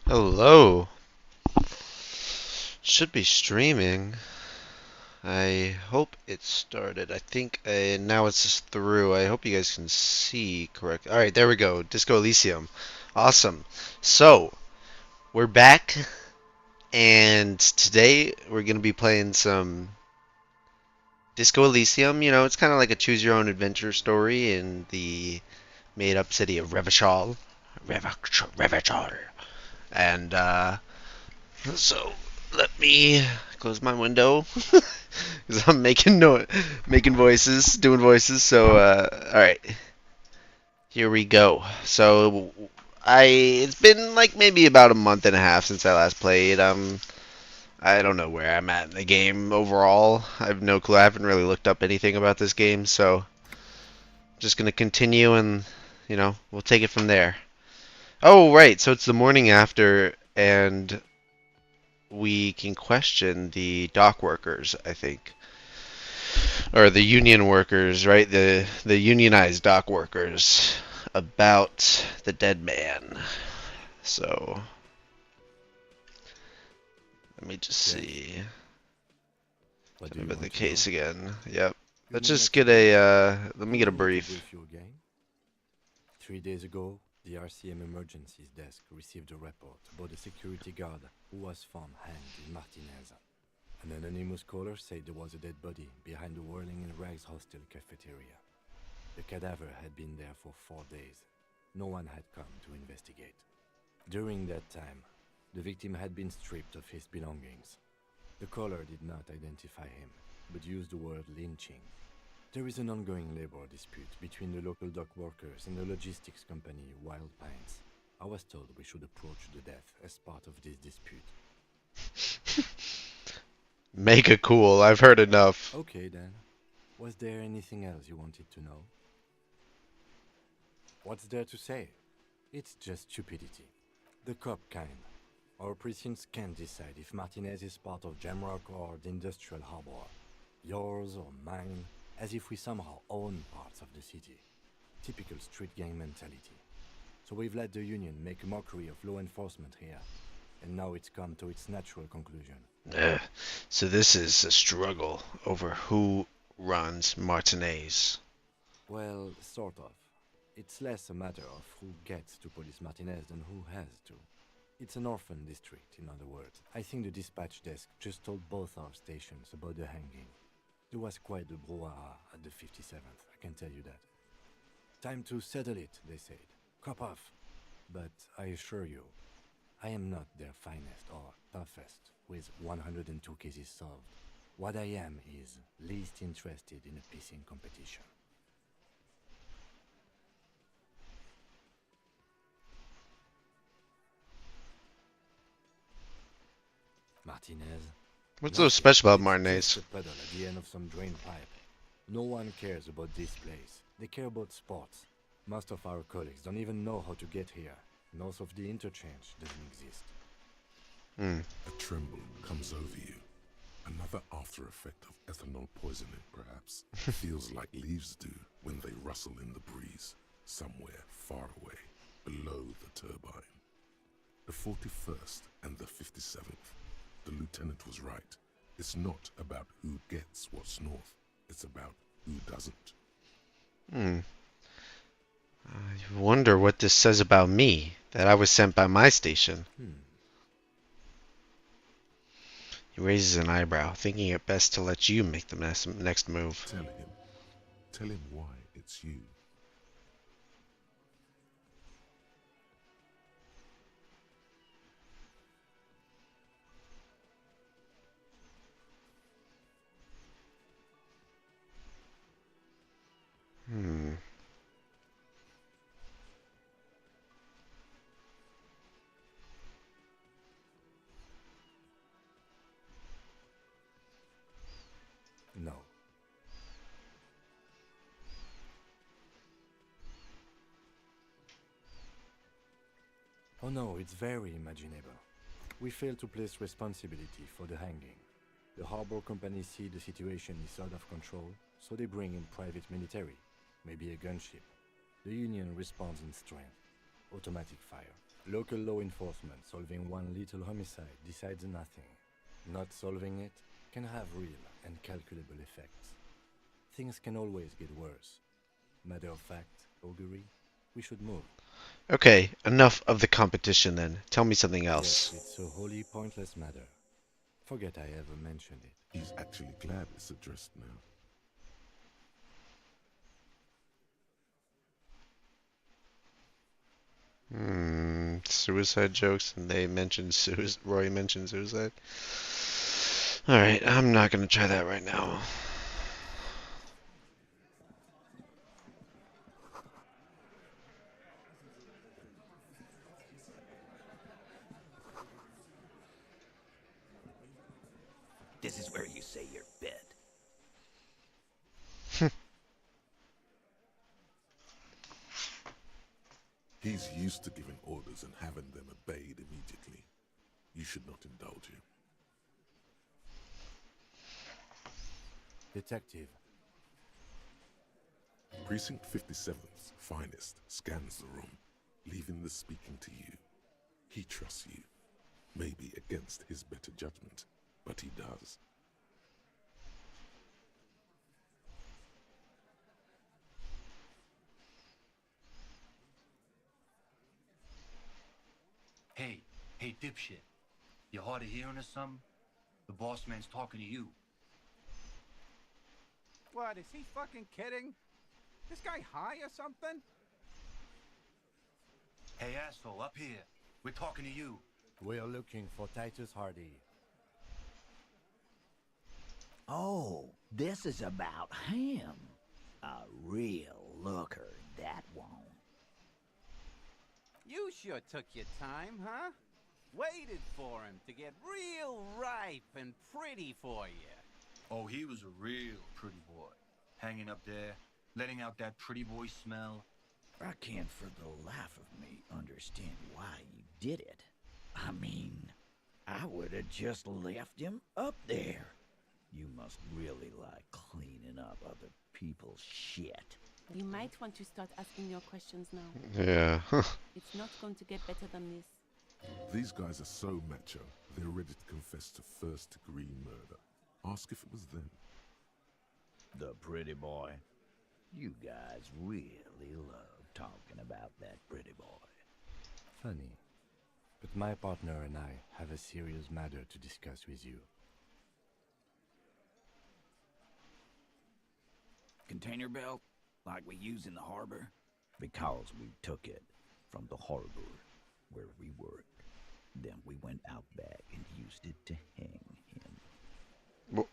Hello. Should be streaming. I hope it started. I think now it's just through. I hope you guys can see correct. All right, there we go. Disco Elysium. Awesome. So, we're back and today we're going to be playing some Disco Elysium. It's kind of like a choose your own adventure story in the made up city of Revachol. Revachol. And so let me close my window because I'm making voices, doing voices. So all right, here we go. So it's been like maybe about a month and a half since I last played. I don't know where I'm at in the game overall. I have no clue. I haven't really looked up anything about this game, so I'm just gonna continue and we'll take it from there. Oh right, so it's the morning after, and we can question the dock workers, I think, or the union workers, right? The unionized dock workers about the dead man. So let me just Yes. see. What Tell do me you about the want to know? case again. Yep. You Let's mean just like get today? let me You get a want me to brief. brief you again? 3 days ago, the RCM emergencies desk received a report about a security guard who was found hanged in Martinez. An anonymous caller said there was a dead body behind the Whirling in Rags hostel cafeteria. The cadaver had been there for 4 days. No one had come to investigate. During that time, the victim had been stripped of his belongings. The caller did not identify him, but used the word lynching. There is an ongoing labor dispute between the local dock workers and the logistics company Wild Pines. I was told we should approach the death as part of this dispute. Mega cool. I've heard enough. Okay then. Was there anything else you wanted to know? What's there to say? It's just stupidity. The cop kind. Our precincts can't decide if Martinez is part of Jamrock or the industrial harbor. Yours or mine, as if we somehow own parts of the city. Typical street gang mentality. So we've let the Union make a mockery of law enforcement here. And now it's come to its natural conclusion. Ugh. So this is a struggle over who runs Martinez. Well, sort of. It's less a matter of who gets to police Martinez than who has to. It's an orphan district, in other words. I think the dispatch desk just told both our stations about the hanging. There was quite the brouhaha at the 57th, I can tell you that. Time to settle it, they said. Cop off. But I assure you, I am not their finest or toughest with 102 cases solved. What I am is least interested in a pissing competition. Martinez? What's so Nothing. special about It's just Martinez? a puddle at the end of some drain pipe. No one cares about this place. They care about sports. Most of our colleagues don't even know how to get here. North of the interchange doesn't exist. Hmm. A tremble comes over you. Another after effect of ethanol poisoning, perhaps. Feels like leaves do when they rustle in the breeze, somewhere far away, below the turbine. The 41st and the 57th. The lieutenant was right. It's not about who gets what's north. It's about who doesn't. Hmm. I wonder what this says about me, that I was sent by my station. Hmm. He raises an eyebrow, thinking it best to let you make the next move. Tell him. Tell him why it's you. Hmm. No. Oh no, it's very imaginable. We fail to place responsibility for the hanging. The harbor company see the situation is out of control, so they bring in private military, maybe a gunship. The Union responds in strength. automatic fire. Local law enforcement solving one little homicide decides nothing. Not solving it can have real and calculable effects. Things can always get worse. Matter of fact, augury, we should move. Okay, enough of the competition then. Tell me something Yes, else. it's a wholly pointless matter. Forget I ever mentioned it. He's actually glad it's addressed now. Suicide jokes, and they mentioned suicide. Roy mentioned suicide. Alright, I'm not gonna try that right now. This is where you say your bit. He's used to giving orders and having them obeyed immediately. You should not indulge him. Detective, Precinct 57's finest scans the room, leaving the speaking to you. He trusts you, maybe against his better judgment, but he does. Hey, dipshit. You hard of hearing or something? The boss man's talking to you. What, is he fucking kidding? This guy high or something? Hey, asshole, up here. We're talking to you. we're looking for Titus Hardy. Oh, this is about him. A real looker, that won't. You sure took your time, huh? Waited for him to get real ripe and pretty for you. Oh, he was a real pretty boy. Hanging up there, letting out that pretty boy smell. I can't for the life of me understand why you did it. I mean, I would have just left him up there. You must really like cleaning up other people's shit. You might want to start asking your questions now. Yeah. It's not going to get better than this. These guys are so macho, they're ready to confess to first-degree murder. Ask if it was them. The pretty boy. You guys really love talking about that pretty boy. Funny. But my partner and I have a serious matter to discuss with you. Container belt, like we use in the harbor? Because we took it from the harbor where we work. Then we went out back and used it to hang him.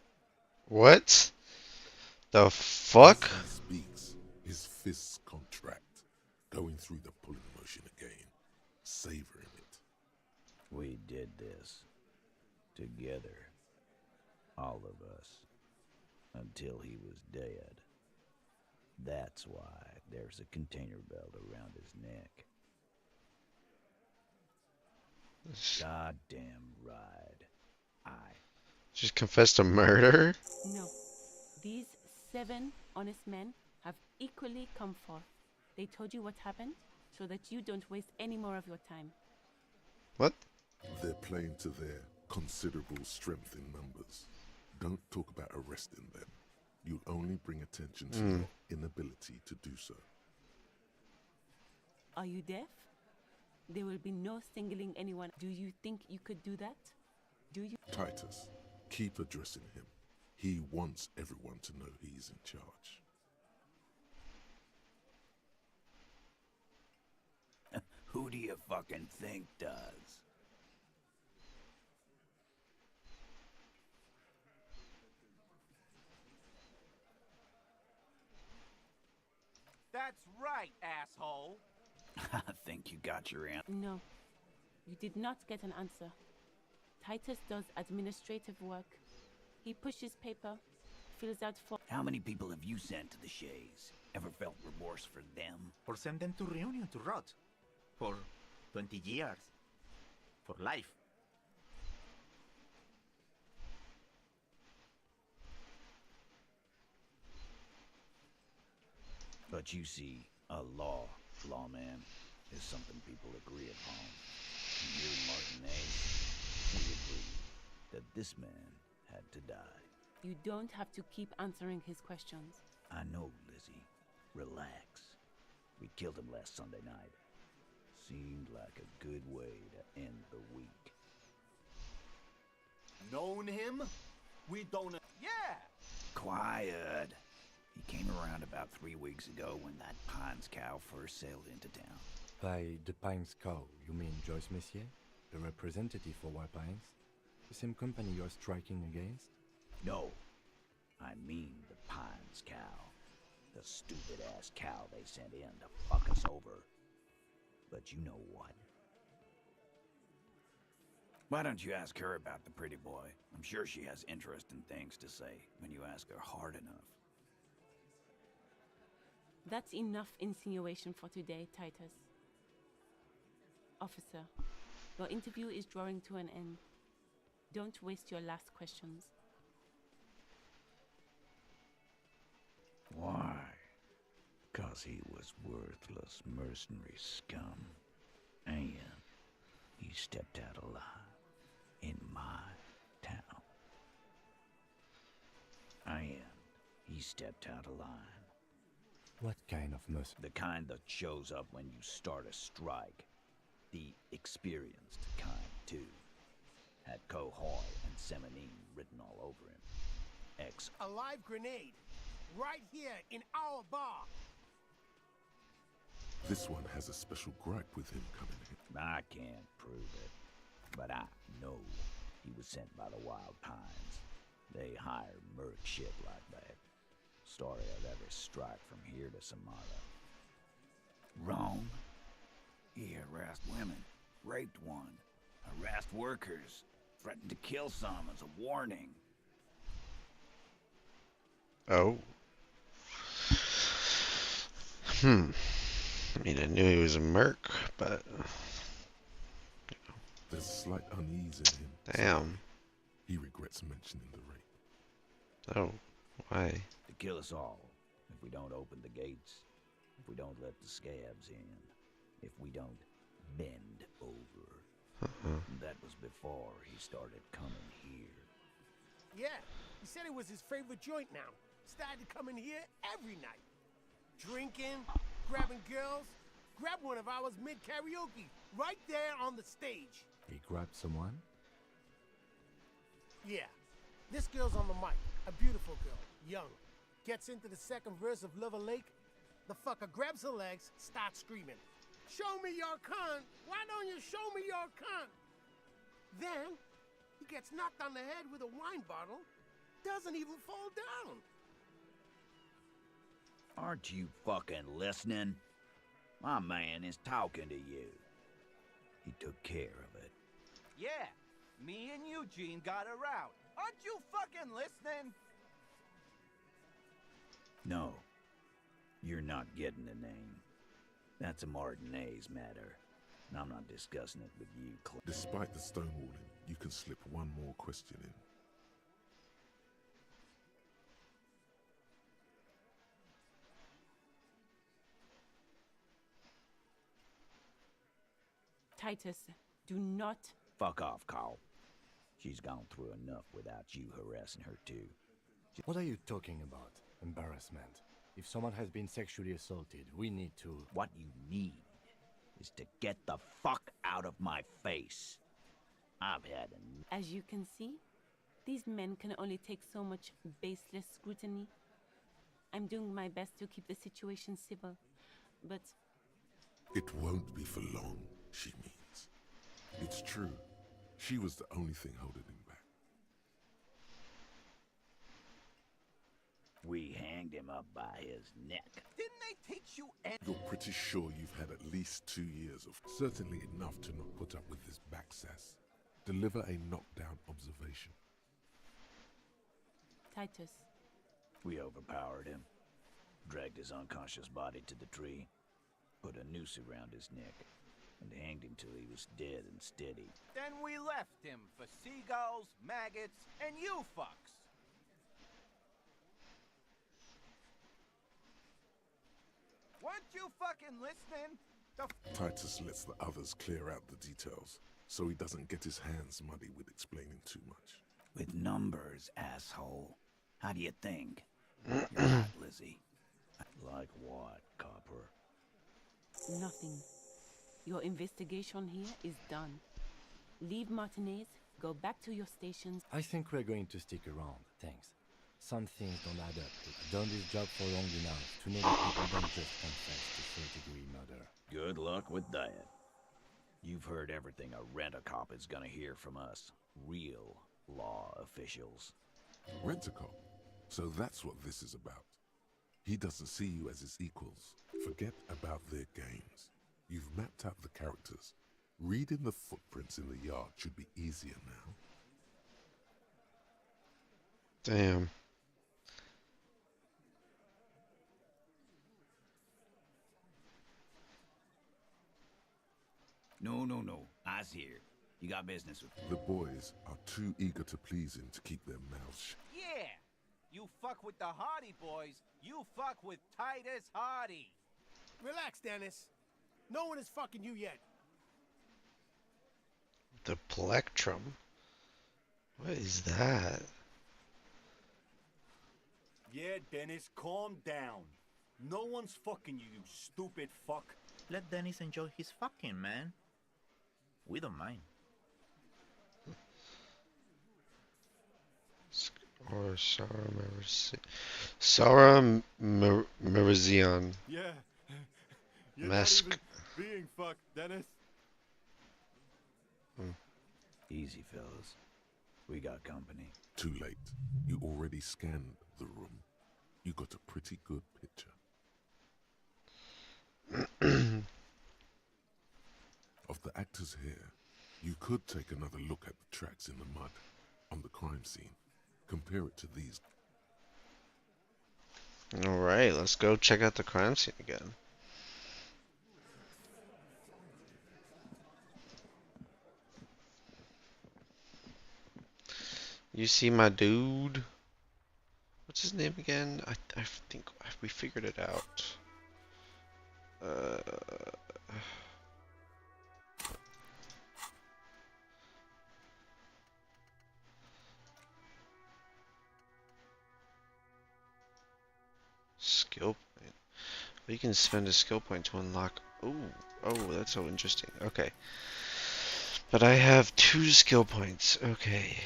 What? The fuck? As he speaks, his fists contract, going through the pulling motion again, savoring it. We did this together, all of us, until he was dead. That's why there's a container belt around his neck. Goddamn right. Just confessed to murder? No. These 7 honest men have equally come forth. They told you what happened so that you don't waste any more of your time. What? They're playing to their considerable strength in numbers. Don't talk about arresting them. You'll only bring attention to your inability to do so. Are you deaf? There will be no singling anyone. Do you think you could do that? Do you? Titus, keep addressing him. He wants everyone to know he's in charge. Who do you fucking think does? That's right, asshole. I think you got your answer. No. You did not get an answer. Titus does administrative work. He pushes paper, fills out forms. How many people have you sent to the Shays? Ever felt remorse for them? Or send them to Reunion to rot. For 20 years. For life. But you see, a lawman. is something people agree upon. You, Martinez, we agree that this man had to die. You don't have to keep answering his questions. I know, Lizzie. Relax. We killed him last Sunday night. Seemed like a good way to end the week. Known him? We don't. Yeah! Quiet. He came around about 3 weeks ago when that Pines cow first sailed into town. By the Pines cow, you mean Joyce Messier? The representative for White Pines? The same company you're striking against? No, I mean the Pines cow. The stupid-ass cow they sent in to fuck us over. But you know what? Why don't you ask her about the pretty boy? I'm sure she has interesting things to say when you ask her hard enough. That's enough insinuation for today, Titus. Officer, your interview is drawing to an end. Don't waste your last questions. Why? 'Cause he was worthless mercenary scum. And he stepped out alive in my town. And he stepped out of line. What kind of mercy? The kind that shows up when you start a strike. The experienced kind, too. Had Cohoy and Semenine written all over him. A live grenade. Right here in our bar. This one has a special gripe with him coming in. I can't prove it, but I know he was sent by the Wild Pines. They hire merc shit like that. Story of every strike from here to Samara. Wrong. He harassed women, raped one, harassed workers, threatened to kill some as a warning. Oh. I mean, I knew he was a merc, but There's slight unease in him. damn. He regrets mentioning the rape. Oh, why? To kill us all, if we don't open the gates, if we don't let the scabs in, if we don't bend over. That was before he started coming here. Yeah, he said it was his favorite joint now. Started to come in here every night. Drinking, grabbing girls. Grab one of ours mid-karaoke, right there on the stage. He grabbed someone? Yeah, this girl's on the mic. A beautiful girl, young. Gets into the second verse of Lover Lake. The fucker grabs her legs, starts screaming. Show me your cunt! Why don't you show me your cunt? Then, he gets knocked on the head with a wine bottle. Doesn't even fall down. Aren't you fucking listening? My man is talking to you. He took care of it. Yeah, me and Eugene got her out. Aren't you fucking listening? No, you're not getting the name. That's a Martinez matter, and I'm not discussing it with you, Despite the stonewalling, you can slip one more question in. Titus, do not. Fuck off, Carl. She's gone through enough without you harassing her, too. What are you talking about? Embarrassment. If someone has been sexually assaulted, we need to... What you need is to get the fuck out of my face. I've had enough. As you can see, these men can only take so much baseless scrutiny. I'm doing my best to keep the situation civil, but It won't be for long, she means. It's true. She was the only thing holding him back. We hanged him up by his neck. Didn't they teach you any? You're pretty sure you've had at least 2 years of certainly enough to not put up with this back sass. Deliver a knockdown observation. Titus, We overpowered him, dragged his unconscious body to the tree, put a noose around his neck, and hanged him till he was dead and steady. Then we left him for seagulls, maggots, and you fucks. Weren't you fucking listening? Titus lets the others clear out the details, so he doesn't get his hands muddy with explaining too much. With numbers, asshole. How do you think? You're right, Lizzie. Like what, Copper? Nothing. Your investigation here is done. Leave Martinez, go back to your stations. I think we're going to stick around, thanks. Some things don't add up. I've done this job for long enough to know that people don't just confess to third-degree murder. Good luck with that. You've heard everything a rent-a-cop is gonna hear from us. Real law officials. Rent-a-cop? So that's what this is about. He doesn't see you as his equals. Forget about their games. You've mapped out the characters. Reading the footprints in the yard should be easier now. Damn. No. I's here. You got business with me. The boys are too eager to please him to keep their mouths shut. Yeah! You fuck with the Hardy boys, you fuck with Titus Hardy. Relax, Dennis. No one is fucking you yet. The plectrum? What is that? Yeah, Dennis, calm down. No one's fucking you, you stupid fuck. Let Dennis enjoy his fucking, man. We don't mind. Or Sarah Merizion. Yeah. You're Mask. not even being fucked, Dennis. Easy, fellas. We got company. Too late. You already scanned the room. You got a pretty good picture. Of the actors here, you could take another look at the tracks in the mud on the crime scene. Compare it to these. Alright, let's go check out the crime scene again. You see my dude? What's his name again? I think we figured it out. Skill point. Well, you can spend a skill point to unlock. Oh, that's so interesting. Okay. But I have 2 skill points. Okay.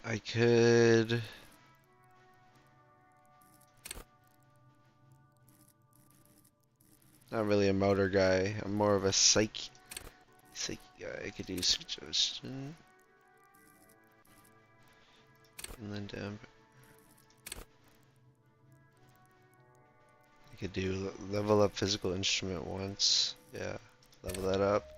I could. Not really a motor guy. I'm more of a psyche guy. I could do suggestion. And then down. I could do level up physical instrument once. Yeah, level that up.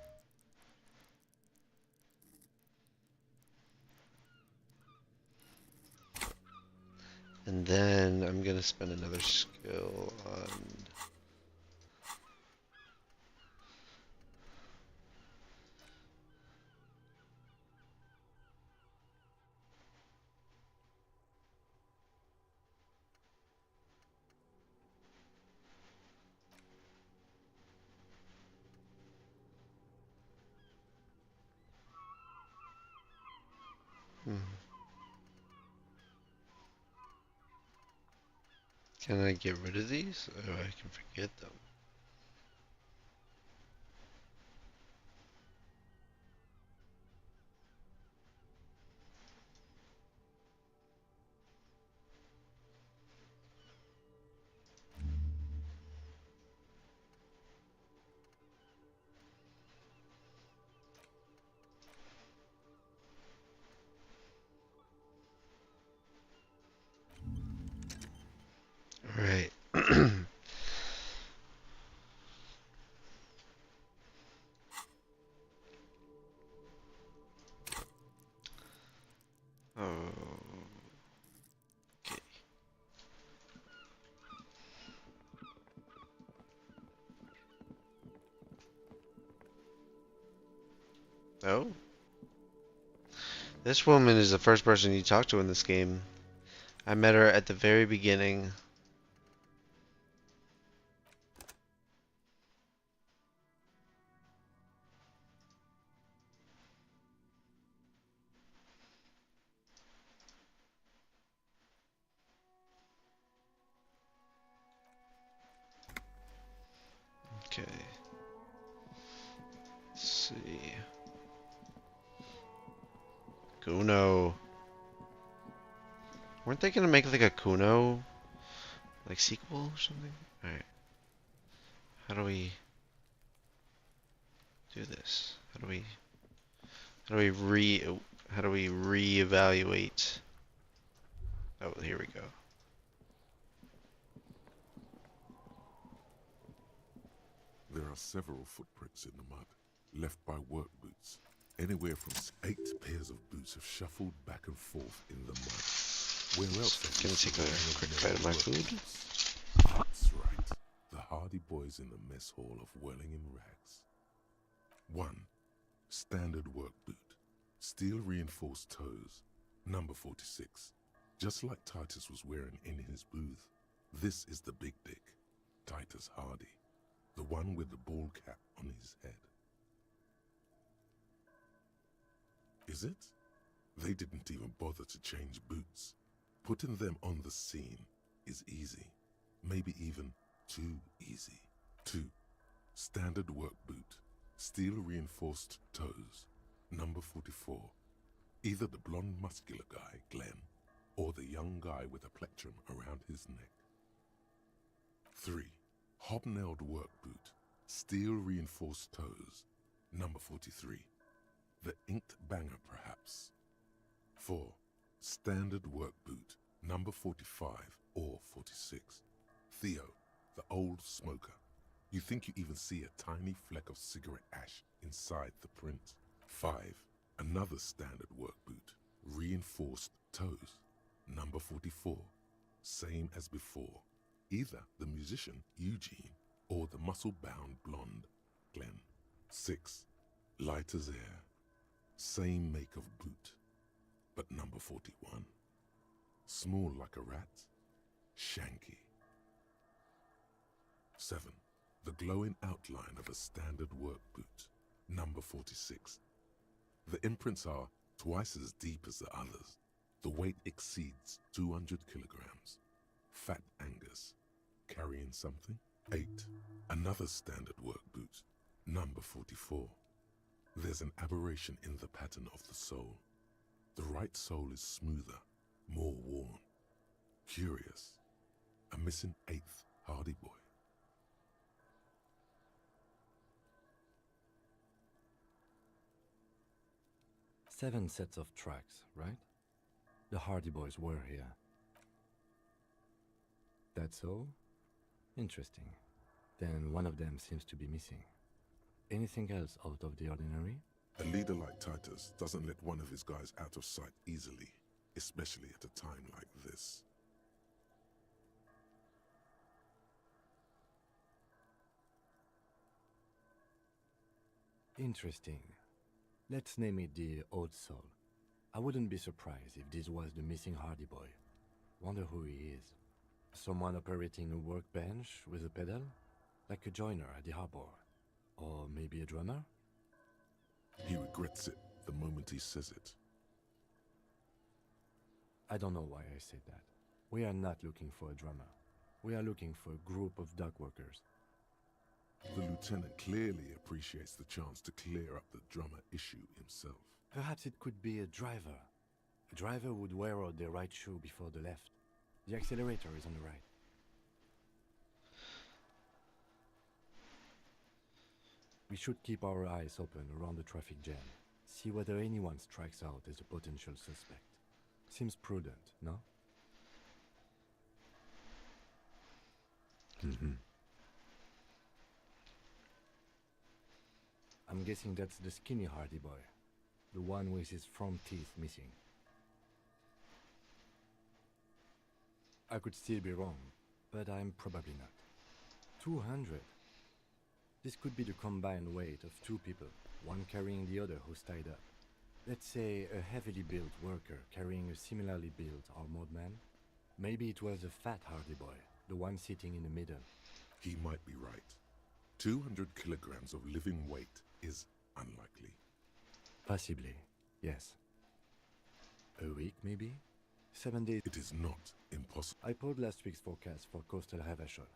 And then I'm gonna spend another skill on. Can I get rid of these? Or I can forget them. Alright. Okay. Oh? This woman is the first person you talk to in this game. I met her at the very beginning. see. Kuno. Weren't they gonna make like a Kuno like sequel or something? Alright. How do we do this? How do we reevaluate? Oh, here we go. There are several footprints in the mud, left by work boots. Anywhere from 8 pairs of boots have shuffled back and forth in the mud. Where else have Gonna take a quick bite of my food. That's right. The hardy boys in the mess hall of whirling in rags. 1. Standard work boot. Steel reinforced toes. Number 46. Just like Titus was wearing in his booth. This is the big dick. Titus Hardy. The one with the ball cap on his head. Is it? They didn't even bother to change boots. Putting them on the scene is easy. Maybe even too easy. 2. Standard work boot. Steel reinforced toes. Number 44. Either the blonde muscular guy, Glenn, or the young guy with a plectrum around his neck. 3. Hobnailed work boot. Steel reinforced toes. Number 43. The inked banger, perhaps. 4. Standard work boot. Number 45 or 46. Theo, the old smoker. You think you even see a tiny fleck of cigarette ash inside the print. 5. Another standard work boot. Reinforced toes. Number 44. Same as before. Either the musician, Eugene, or the muscle-bound blonde, Glenn. 6. Light as air. Same make of boot, but number 41. Small like a rat, Shanky. 7. The glowing outline of a standard work boot, number 46. The imprints are twice as deep as the others. The weight exceeds 200 kilograms. Fat Angus. Carrying something? 8. Another standard work boot, number 44. There's an aberration in the pattern of the sole. The right sole is smoother, more worn. Curious. A missing 8th Hardy boy. Seven sets of tracks, right? The Hardy Boys were here. That's all? Interesting. Then one of them seems to be missing. Anything else out of the ordinary? A leader like Titus doesn't let one of his guys out of sight easily, especially at a time like this. Interesting. Let's name it the Old Soul. I wouldn't be surprised if this was the missing Hardy boy. Wonder who he is. Someone operating a workbench with a pedal? Like a joiner at the harbor. Or maybe a drummer? He regrets it the moment he says it. I don't know why I said that. We are not looking for a drummer. We are looking for a group of dock workers. The lieutenant clearly appreciates the chance to clear up the drummer issue himself. Perhaps it could be a driver. A driver would wear out their right shoe before the left. The accelerator is on the right. We should keep our eyes open around the traffic jam. See whether anyone strikes out as a potential suspect. Seems prudent, no? I'm guessing that's the skinny Hardy boy. The one with his front teeth missing. I could still be wrong, but I'm probably not. 200. This could be the combined weight of two people, one carrying the other who's tied up. Let's say a heavily built worker carrying a similarly built armored man. Maybe it was a fat Hardy boy, the one sitting in the middle. He might be right. 200 kilograms of living weight is unlikely. Possibly, yes. A week, maybe? 7 days. It is not impossible. I pulled last week's forecast for coastal Havashol.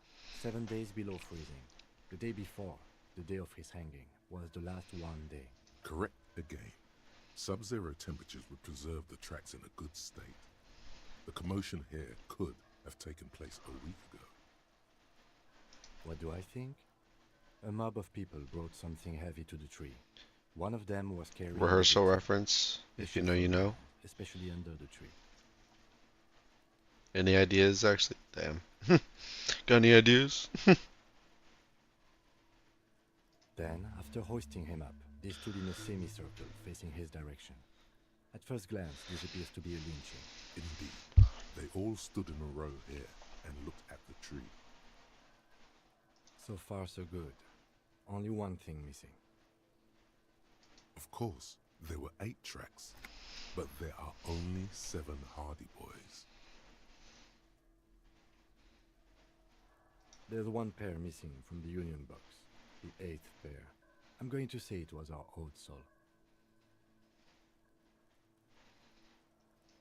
7 days below freezing. The day before, the day of his hanging, was the last one day. Correct again. Sub-zero temperatures would preserve the tracks in a good state. The commotion here could have taken place a week ago. What do I think? A mob of people brought something heavy to the tree. One of them was carrying Rehearsal the victim. reference. They If you should know, you follow know. them, especially under the tree. Any ideas, actually? Damn. Got any ideas? Then, after hoisting him up, they stood in a semicircle facing his direction. At first glance, this appears to be a lynching. Indeed. They all stood in a row here and looked at the tree. So far, so good. Only one thing missing. Of course, there were 8 tracks, but there are only 7 Hardy Boys. There's one pair missing from the Union box. The 8th pair. I'm going to say it was our old soul.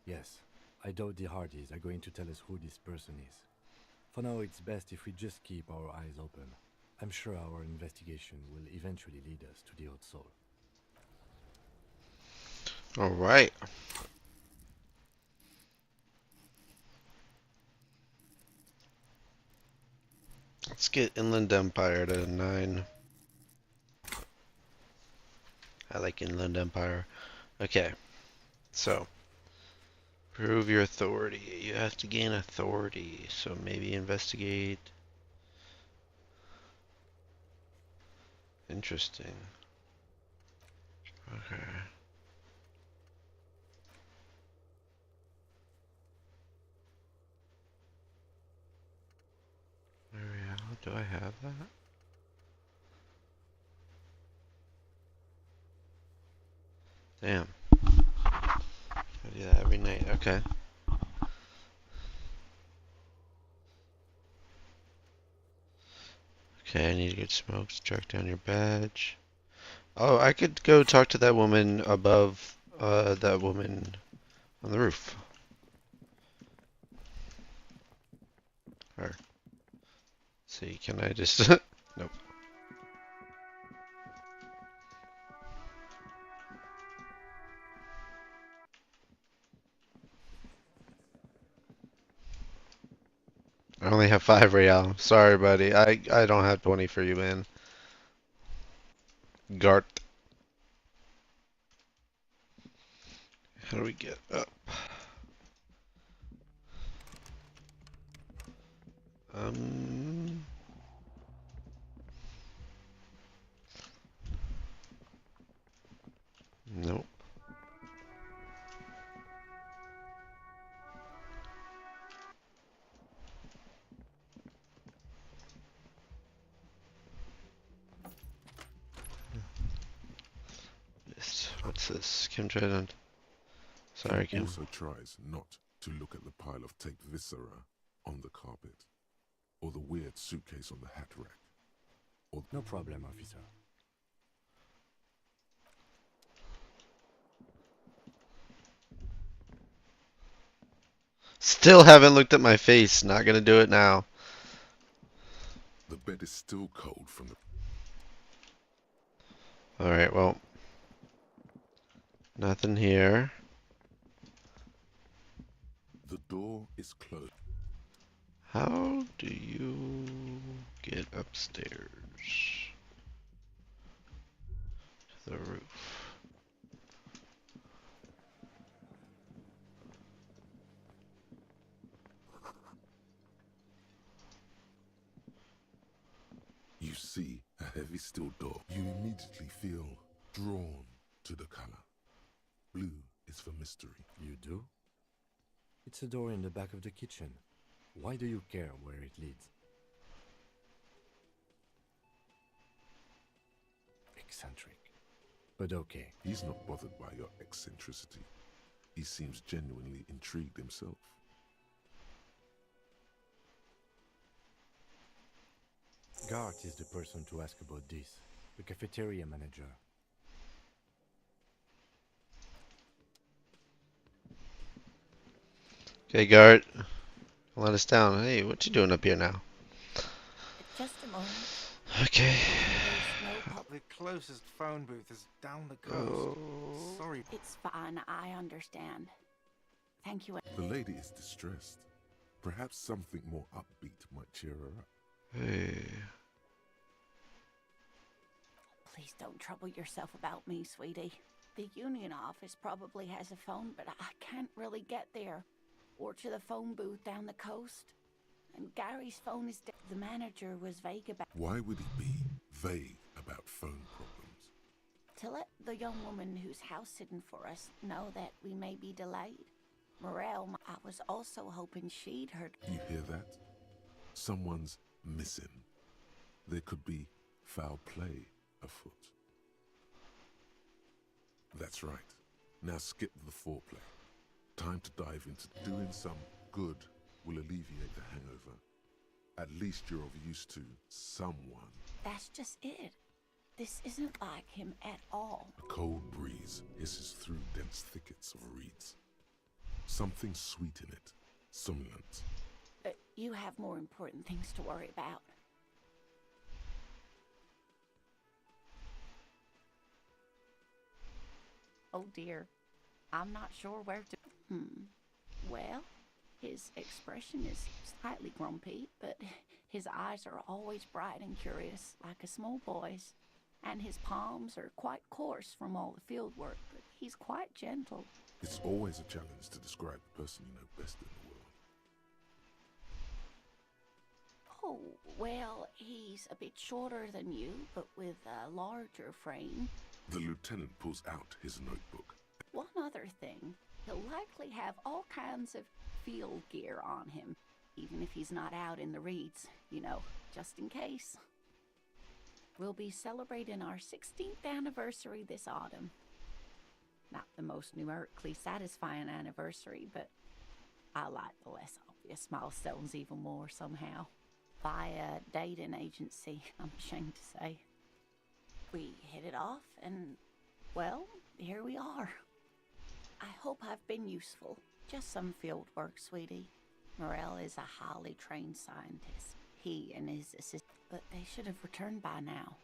Yes, I doubt the Hardys are going to tell us who this person is. For now, it's best if we just keep our eyes open. I'm sure our investigation will eventually lead us to the old soul. Alright. Let's get Inland Empire to 9. I like Inland Empire. Okay. So. Prove your authority. You have to gain authority. So maybe investigate. Interesting. Okay. Do I have that? Damn. I do that every night. Okay. Okay, I need to get smokes. Track down your badge. Oh, I could go talk to that woman above, that woman on the roof. Her. See, can I just... Nope. I only have 5 real. Sorry, buddy. I don't have 20 for you, man. Gart. How do we get up? Nope. What's this? Kim Trident. Sorry, Kim Kim. also tries not to look at the pile of taped viscera on the carpet, or the weird suitcase on the hat rack, or... No problem, officer. Still haven't looked at my face. Not gonna do it now. The bed is still cold from the... Alright, well. Nothing here. The door is closed. How do you get upstairs? To the roof. You see a heavy steel door. You immediately feel drawn to the color. Blue is for mystery. You do? It's a door in the back of the kitchen. Why do you care where it leads? Eccentric. But okay. He's not bothered by your eccentricity. He seems genuinely intrigued himself. Gart is the person to ask about this. The cafeteria manager. Okay, Gart. Let us down. Hey, what you doing up here now? Just a moment. Okay. There's no public closest phone booth is down the coast. Oh. Sorry. It's fine, I understand. Thank you. The lady is distressed. Perhaps something more upbeat might cheer her up. Hey. Please don't trouble yourself about me, sweetie. The union office probably has a phone, but I can't really get there. Or to the phone booth down the coast. And Gary's phone is dead. The manager was vague about... Why would he be vague about phone problems? To let the young woman who's house sitting for us know that we may be delayed. Morel, I was also hoping she'd heard... You hear that? Someone's missing. There could be foul play afoot. That's right. Now skip the foreplay. Time to dive into doing some good will alleviate the hangover. At least you're of use to someone. That's just it. This isn't like him at all. A cold breeze hisses through dense thickets of reeds. Something sweet in it, somnolent. You have more important things to worry about. Oh dear. I'm not sure where to... Well, his expression is slightly grumpy, but his eyes are always bright and curious, like a small boy's. And his palms are quite coarse from all the field work, but he's quite gentle. It's always a challenge to describe the person you know best in the world. Oh, well, he's a bit shorter than you, but with a larger frame. The lieutenant pulls out his notebook. One other thing, he'll likely have all kinds of field gear on him, even if he's not out in the reeds, you know, just in case. We'll be celebrating our 16th anniversary this autumn. Not the most numerically satisfying anniversary, but I like the less obvious milestones even more somehow. By a dating agency, I'm ashamed to say. We hit it off and, well, here we are. I hope I've been useful. Just some field work, sweetie. Morel is a highly trained scientist. He and his assistant, but they should have returned by now.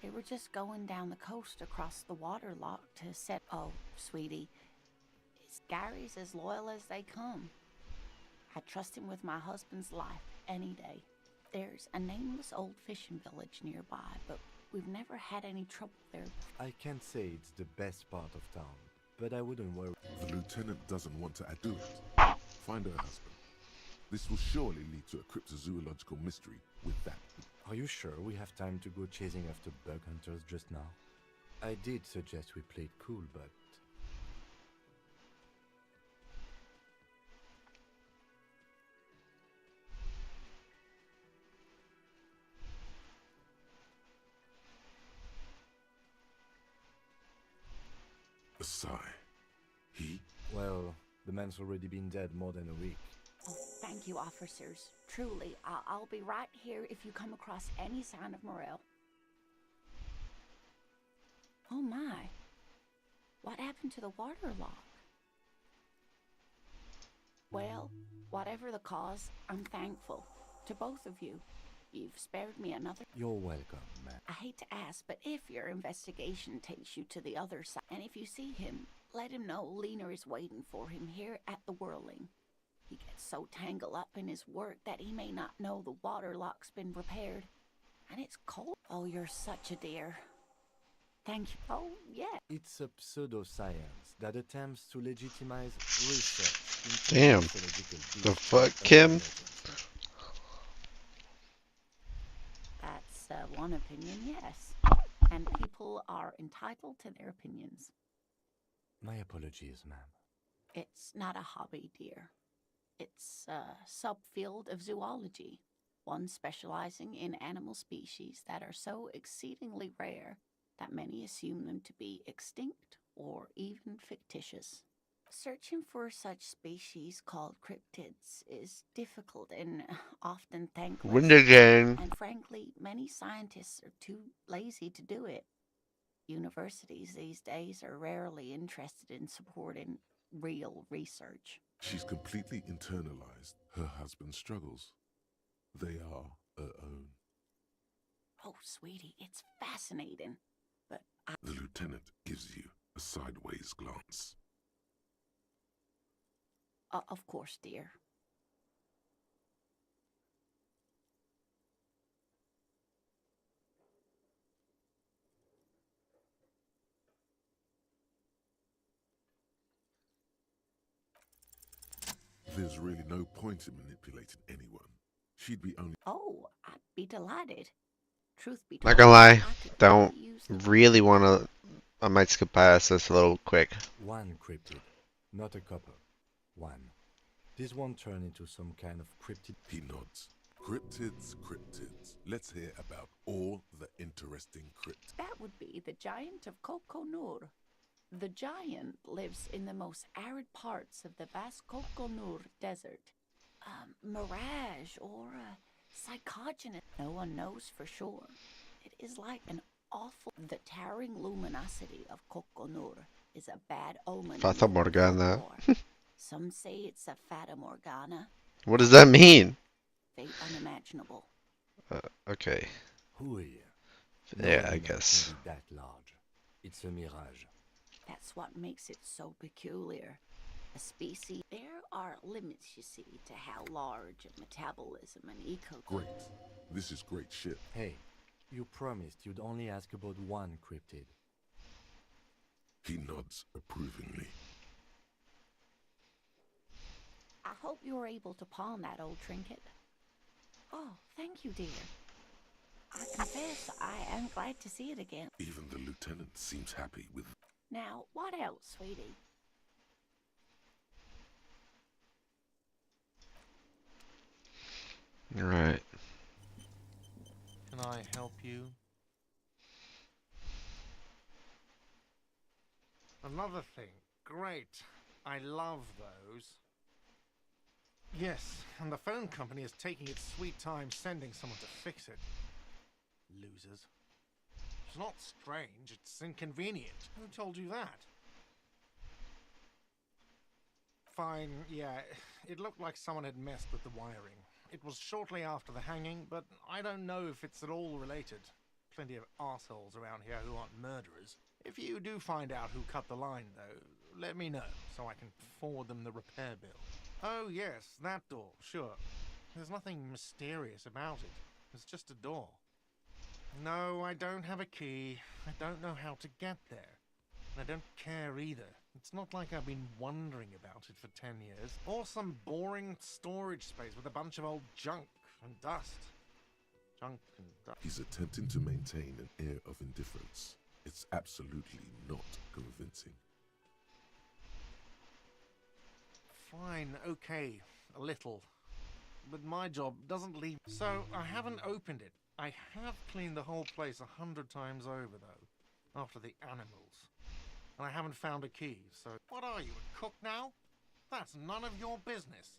They were just going down the coast across the water lock to set... Oh, sweetie, Gary's as loyal as they come. I trust him with my husband's life any day. There's a nameless old fishing village nearby, but we've never had any trouble there. I can't say it's the best part of town, but I wouldn't worry. The lieutenant doesn't want to do it. Find her husband. This will surely lead to a cryptozoological mystery with that. Are you sure we have time to go chasing after bug hunters just now? I did suggest we played cool, but... A sigh. He? Well, the man's already been dead more than a week. Oh, thank you, officers. Truly, I'll be right here if you come across any sign of Morel. Oh my. What happened to the water lock? Well, whatever the cause, I'm thankful. To both of you. You've spared me another... You're welcome, man. I hate to ask, but if your investigation takes you to the other side, and if you see him, let him know Lena is waiting for him here at the Whirling. He gets so tangled up in his work that he may not know the water lock's been repaired. And it's cold. Oh, you're such a dear. Thank you. Oh, yeah. It's a pseudoscience that attempts to legitimize research. Damn. The fuck, Kim? That's one opinion, yes. And people are entitled to their opinions. My apologies, ma'am. It's not a hobby, dear. It's a subfield of zoology, one specializing in animal species that are so exceedingly rare that many assume them to be extinct or even fictitious. Searching for such species called cryptids is difficult and often thankless. Win the game. And frankly, many scientists are too lazy to do it. Universities these days are rarely interested in supporting real research. She's completely internalized her husband's struggles. They are her own. Oh, sweetie, it's fascinating. But The lieutenant gives you a sideways glance. of course, dear. There's really no point in manipulating anyone. She'd be only. Oh, I'd be delighted. Truth be Not told, gonna lie, I could don't really use the really want to. I might skip past this a little quick. One cryptid, not a couple. One. This won't turn into some kind of cryptid. He nods. Cryptids, cryptids. Let's hear about all the interesting cryptids. That would be the giant of Kokonur. The giant lives in the most arid parts of the vast Kokonur desert. Mirage or psychogenous. No one knows for sure. It is like an awful. The towering luminosity of Kokonur is a bad omen. in Fata local Morgana. folklore. Some say it's a Fata Morgana. What does that mean? Fate unimaginable. Okay. Who are you? Yeah, No I animal guess. can be that large. It's a mirage. That's what makes it so peculiar. A species. There are limits, you see, to how large a metabolism and eco. Great. This is great shit. Hey, you promised you'd only ask about one cryptid. He nods approvingly. I hope you were able to pawn that old trinket. Oh, thank you, dear. I confess I am glad to see it again. Even the lieutenant seems happy with. Now, what else, sweetie? All right. Can I help you? Another thing. Great. I love those. Yes, and the phone company is taking its sweet time sending someone to fix it. Losers. It's not strange, it's inconvenient. Who told you that? Fine, yeah, it looked like someone had messed with the wiring. It was shortly after the hanging, but I don't know if it's at all related. Plenty of arseholes around here who aren't murderers. If you do find out who cut the line, though, let me know, so I can forward them the repair bill. Oh yes, that door, sure. There's nothing mysterious about it. It's just a door. No, I don't have a key. I don't know how to get there. And I don't care either. It's not like I've been wondering about it for 10 years. Or some boring storage space with a bunch of old junk and dust. Junk and dust. He's attempting to maintain an air of indifference. It's absolutely not convincing. Fine, okay, a little. But my job doesn't leave. So I haven't opened it. I have cleaned the whole place 100 times over, though, after the animals. And I haven't found a key, so... What are you, a cook now? That's none of your business.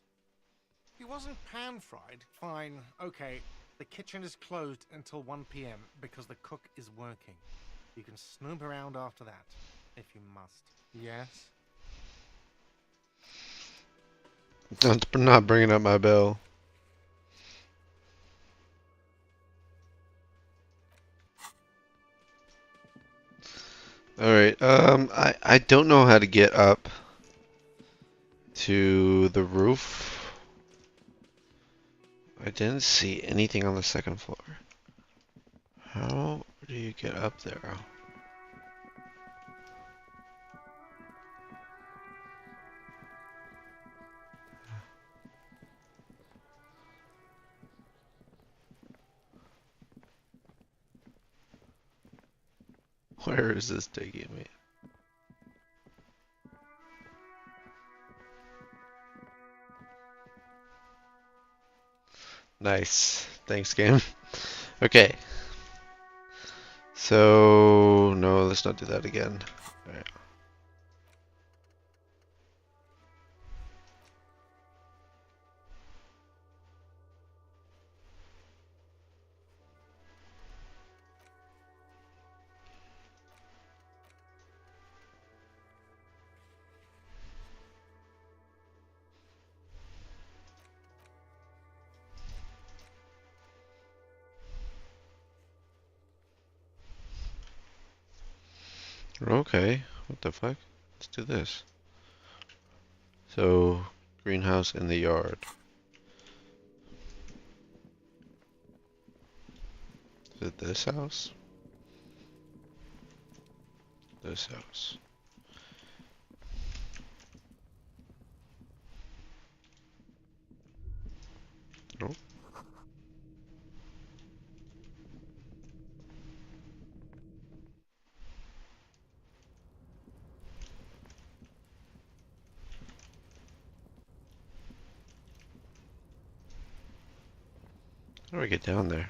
He wasn't pan-fried. Fine, okay. The kitchen is closed until 1 p.m. because the cook is working. You can snoop around after that, if you must. Yes? Not bringing up my bill. All right. I don't know how to get up to the roof. I didn't see anything on the second floor. How do you get up there? Where is this taking me? Nice. Thanks, game. Okay. So, no, let's not do that again. All right. Okay, what the fuck? Let's do this. So, greenhouse in the yard. Is it this house? This house. Nope. How do I get down there?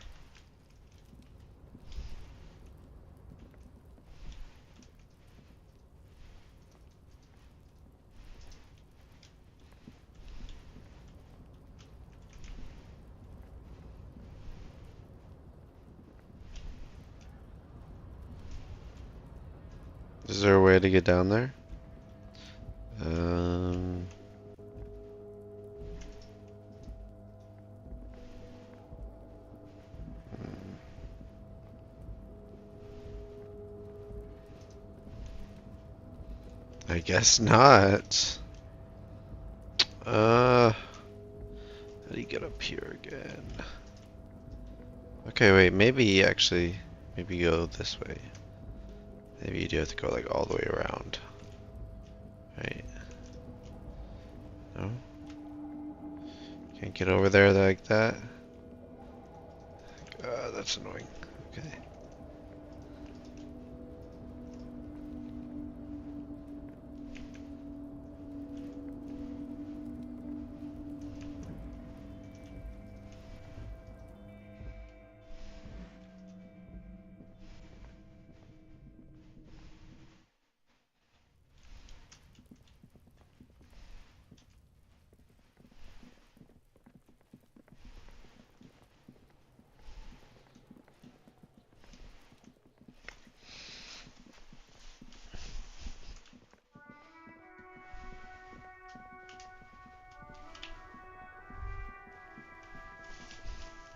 Is there a way to get down there? Um, I guess not. How do you get up here again? Okay, wait, maybe actually, maybe go this way. Maybe you do have to go like all the way around. Right? No? Can't get over there like that? That's annoying. Okay.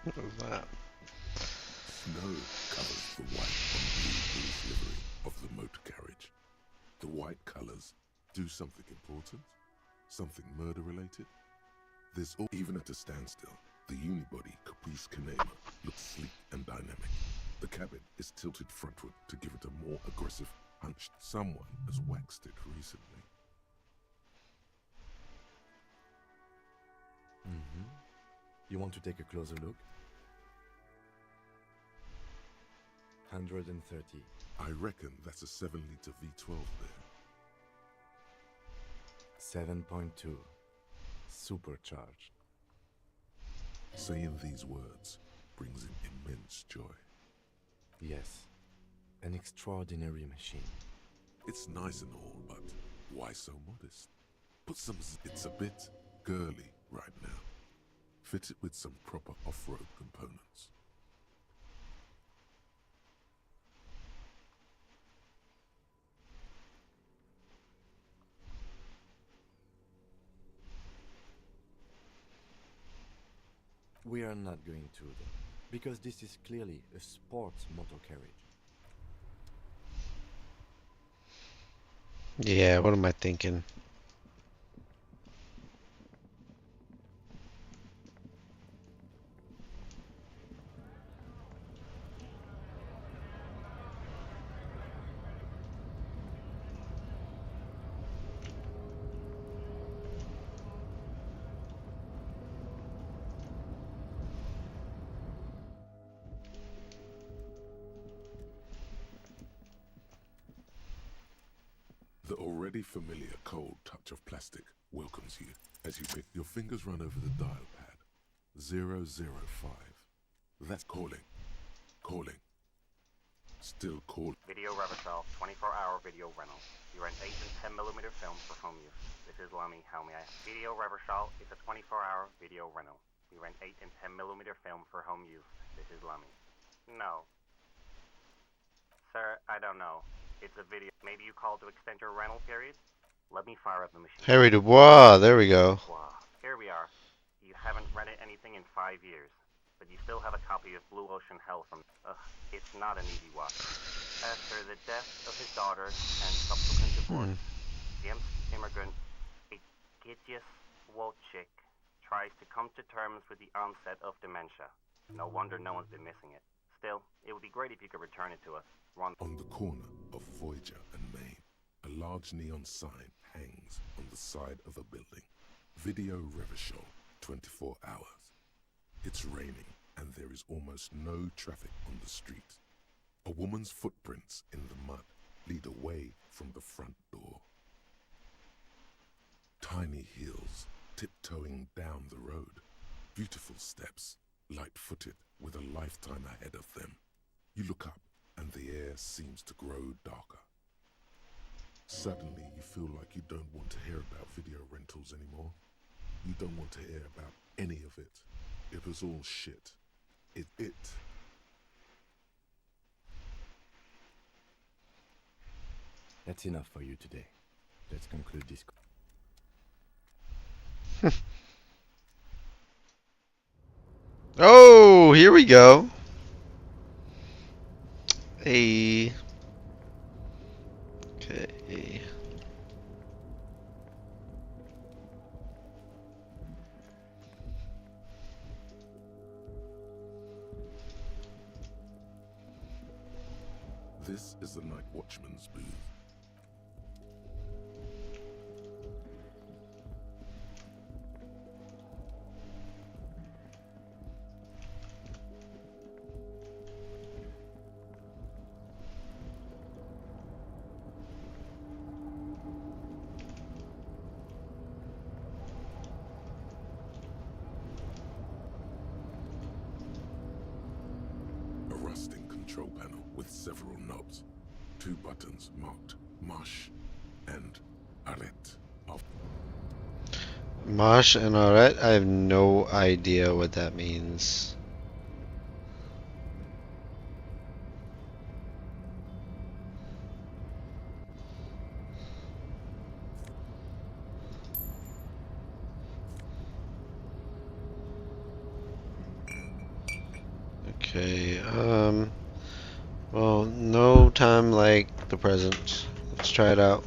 What was that? Snow covers the white on blue police livery of the motor carriage. The white colors do something important? Something murder-related? There's even at a standstill, the unibody Caprice Canema looks sleek and dynamic. The cabin is tilted frontward to give it a more aggressive punch. Someone has waxed it recently. You want to take a closer look? 130. I reckon that's a 7-liter V12 there. 7.2. Supercharged. Saying these words brings in immense joy. Yes. An extraordinary machine. It's nice and all, but why so modest? Put some it's a bit girly right now. Fit it with some proper off-road components. We are not going to, though, because this is clearly a sports motor carriage. Yeah, what am I thinking? The already familiar cold touch of plastic welcomes you as you pick your fingers run over the dial pad. 005. That's calling. Calling. Still calling. Video Reversal, 24-hour video rental. You rent 8 and 10mm films for home use. This is Lummy. How may I? Video Reversal is a 24-hour video rental. We rent 8 and 10mm film for home use. This is Lummy. No. Sir, I don't know. It's a video. Maybe you called to extend your rental period? Let me fire up the machine. Harry Dubois, there we go. Wow. Here we are. You haven't rented anything in 5 years. but you still have a copy of Blue Ocean Hell from... it's not an easy watch. After the death of his daughter and subsequent divorce, the immigrant, Egidius Wojcik, tries to come to terms with the onset of dementia. No wonder no one's been missing it. Still, it would be great if you could return it to us. On the corner of Voyager and Main, a large neon sign hangs on the side of a building. Video Revachol, 24 hours. It's raining and there is almost no traffic on the street. A woman's footprints in the mud lead away from the front door. Tiny heels tiptoeing down the road. Beautiful steps, light-footed with a lifetime ahead of them. You look up and the air seems to grow darker. Suddenly you feel like you don't want to hear about video rentals anymore. You don't want to hear about any of it. It was all shit. It. That's enough for you today. Let's conclude this. Oh, here we go. Hey. Okay. This is the Night Watchman's booth. A rusting control panel with several knobs. 2 buttons marked Marsh and Arrête. Mosh and Arrête? I have no idea what that means. Okay, well, no time like the present. Let's try it out.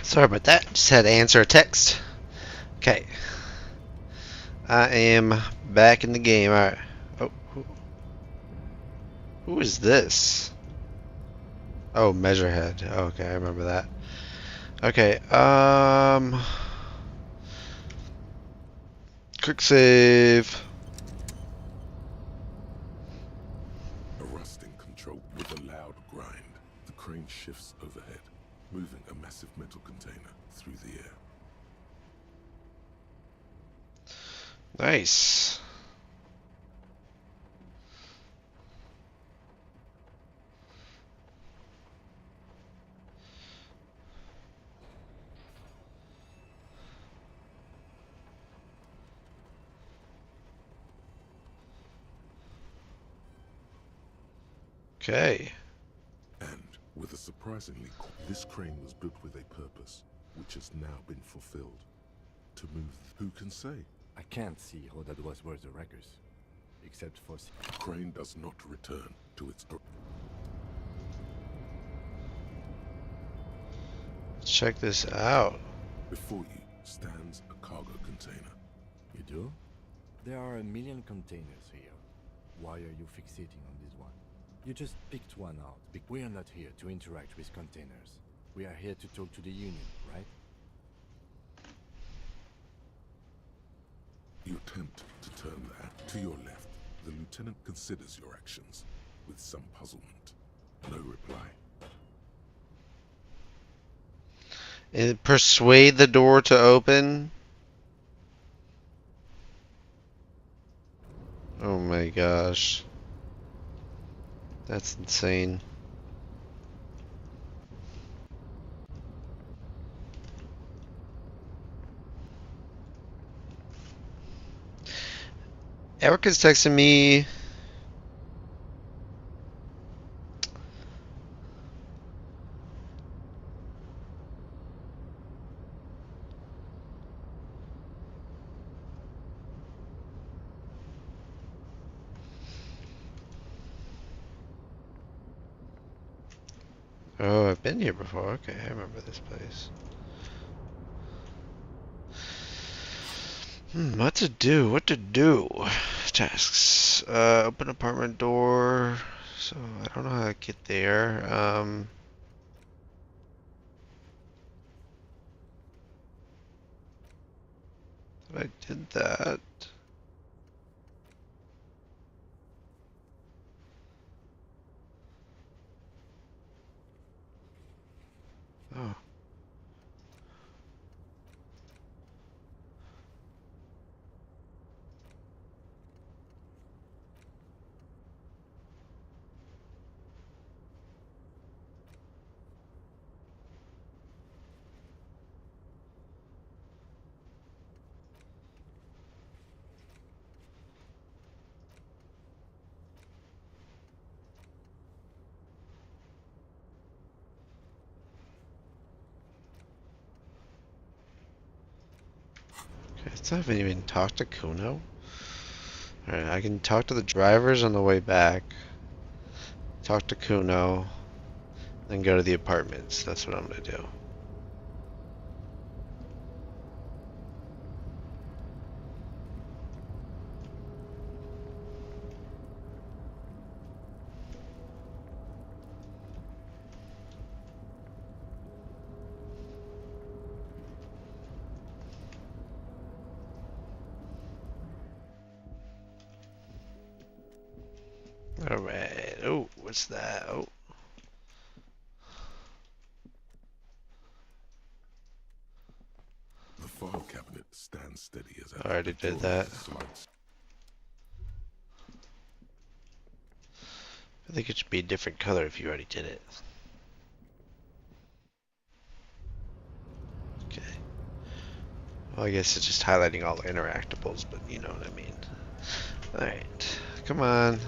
Sorry about that. Just had to answer a text. Okay. I am back in the game. Alright. Oh, who is this? Oh, Measurehead. Okay, I remember that. Okay, quick save. A rusting control with a loud grind. The crane shifts overhead, moving a massive metal container through the air. Nice. Okay. And with a surprisingly this crane was built with a purpose, which has now been fulfilled. To move, who can say? I can't see how that was worth the wreckers. Except for... Crane does not return to its... Check this out. Before you stands a cargo container. You do? There are a million containers here. Why are you fixating on this one? You just picked one out. We are not here to interact with containers. We are here to talk to the Union, right? You attempt to turn that to your left. The lieutenant considers your actions with some puzzlement. No reply. And persuade the door to open. Oh my gosh. That's insane. Erica's texting me. Oh, I've been here before. Okay, I remember this place. What to do? What to do? Tasks. Open apartment door. So I don't know how to get there. I did that. Oh. I haven't even talked to Kuno. Alright, I can talk to the drivers on the way back. Talk to Kuno. Then go to the apartments. That's what I'm gonna do. Alright. Oh, what's that? Oh. The file cabinet stands steady as I already did that. Slides. I think it should be a different color if you already did it. Okay. Well, I guess it's just highlighting all the interactables, but you know what I mean. Alright. Come on.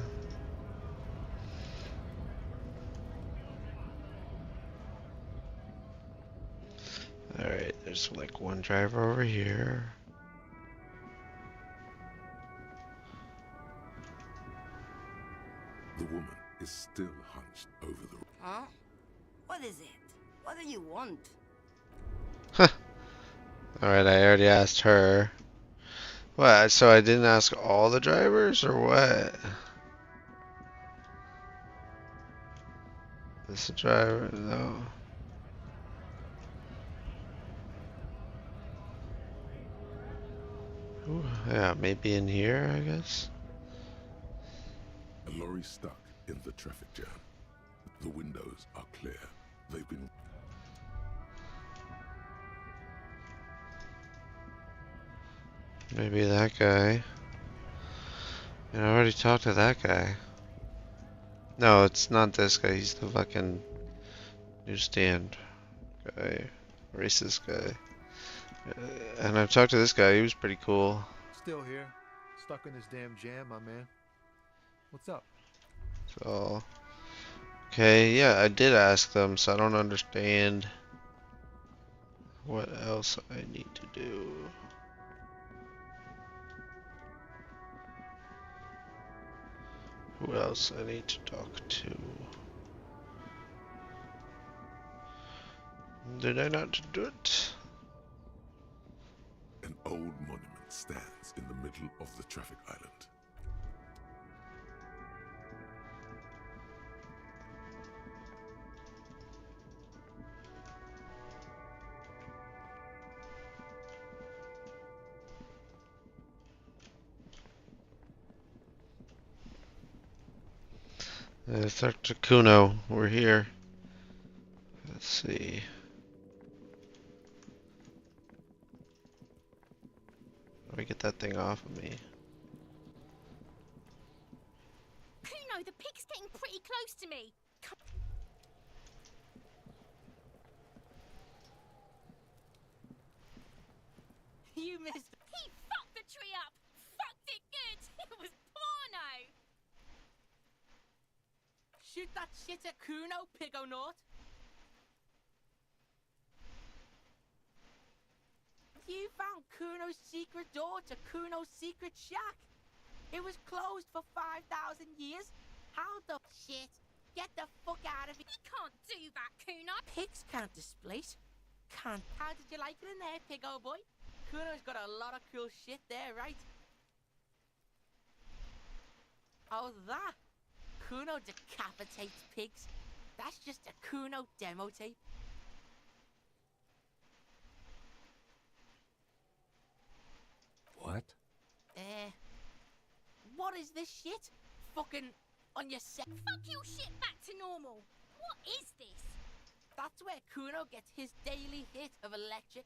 Alright, there's like one driver over here. The woman is still hunched over the... Huh? What is it? What do you want? Huh. Alright, I already asked her. What, so I didn't ask all the drivers, or what? This a driver? No. Ooh, yeah, maybe in here, I guess. A lorry stuck in the traffic jam. The windows are clear. They've been... Maybe that guy. And I already talked to that guy. No, it's not this guy. He's the fucking newsstand guy. Racist guy. And I've talked to this guy. He was pretty cool. Still here. Stuck in this damn jam, my man. What's up? So... Okay, yeah, I did ask them, so I don't understand what else I need to do. Who else I need to talk to? Did I not do it? An old monument stands in the middle of the traffic island. Dr. Kuno, we're here. Let's see. How do I get that thing off of me? Kuno, the pig's getting pretty close to me. You missed. He fucked the tree up. Fucked it good. It was porno. Shoot that shit at Kuno, Pigonaught. You found Kuno's secret door to Kuno's secret shack. It was closed for 5,000 years. How the shit? Get the fuck out of it. You can't do that, Kuno. Pigs can't displace. Can't. How did you like it in there, pig old boy? Kuno's got a lot of cool shit there, right? Oh, that? Kuno decapitates pigs. That's just a Kuno demo tape. What? What is this shit? Fucking on your set. Fuck your shit back to normal. What is this? That's where Kuno gets his daily hit of electric.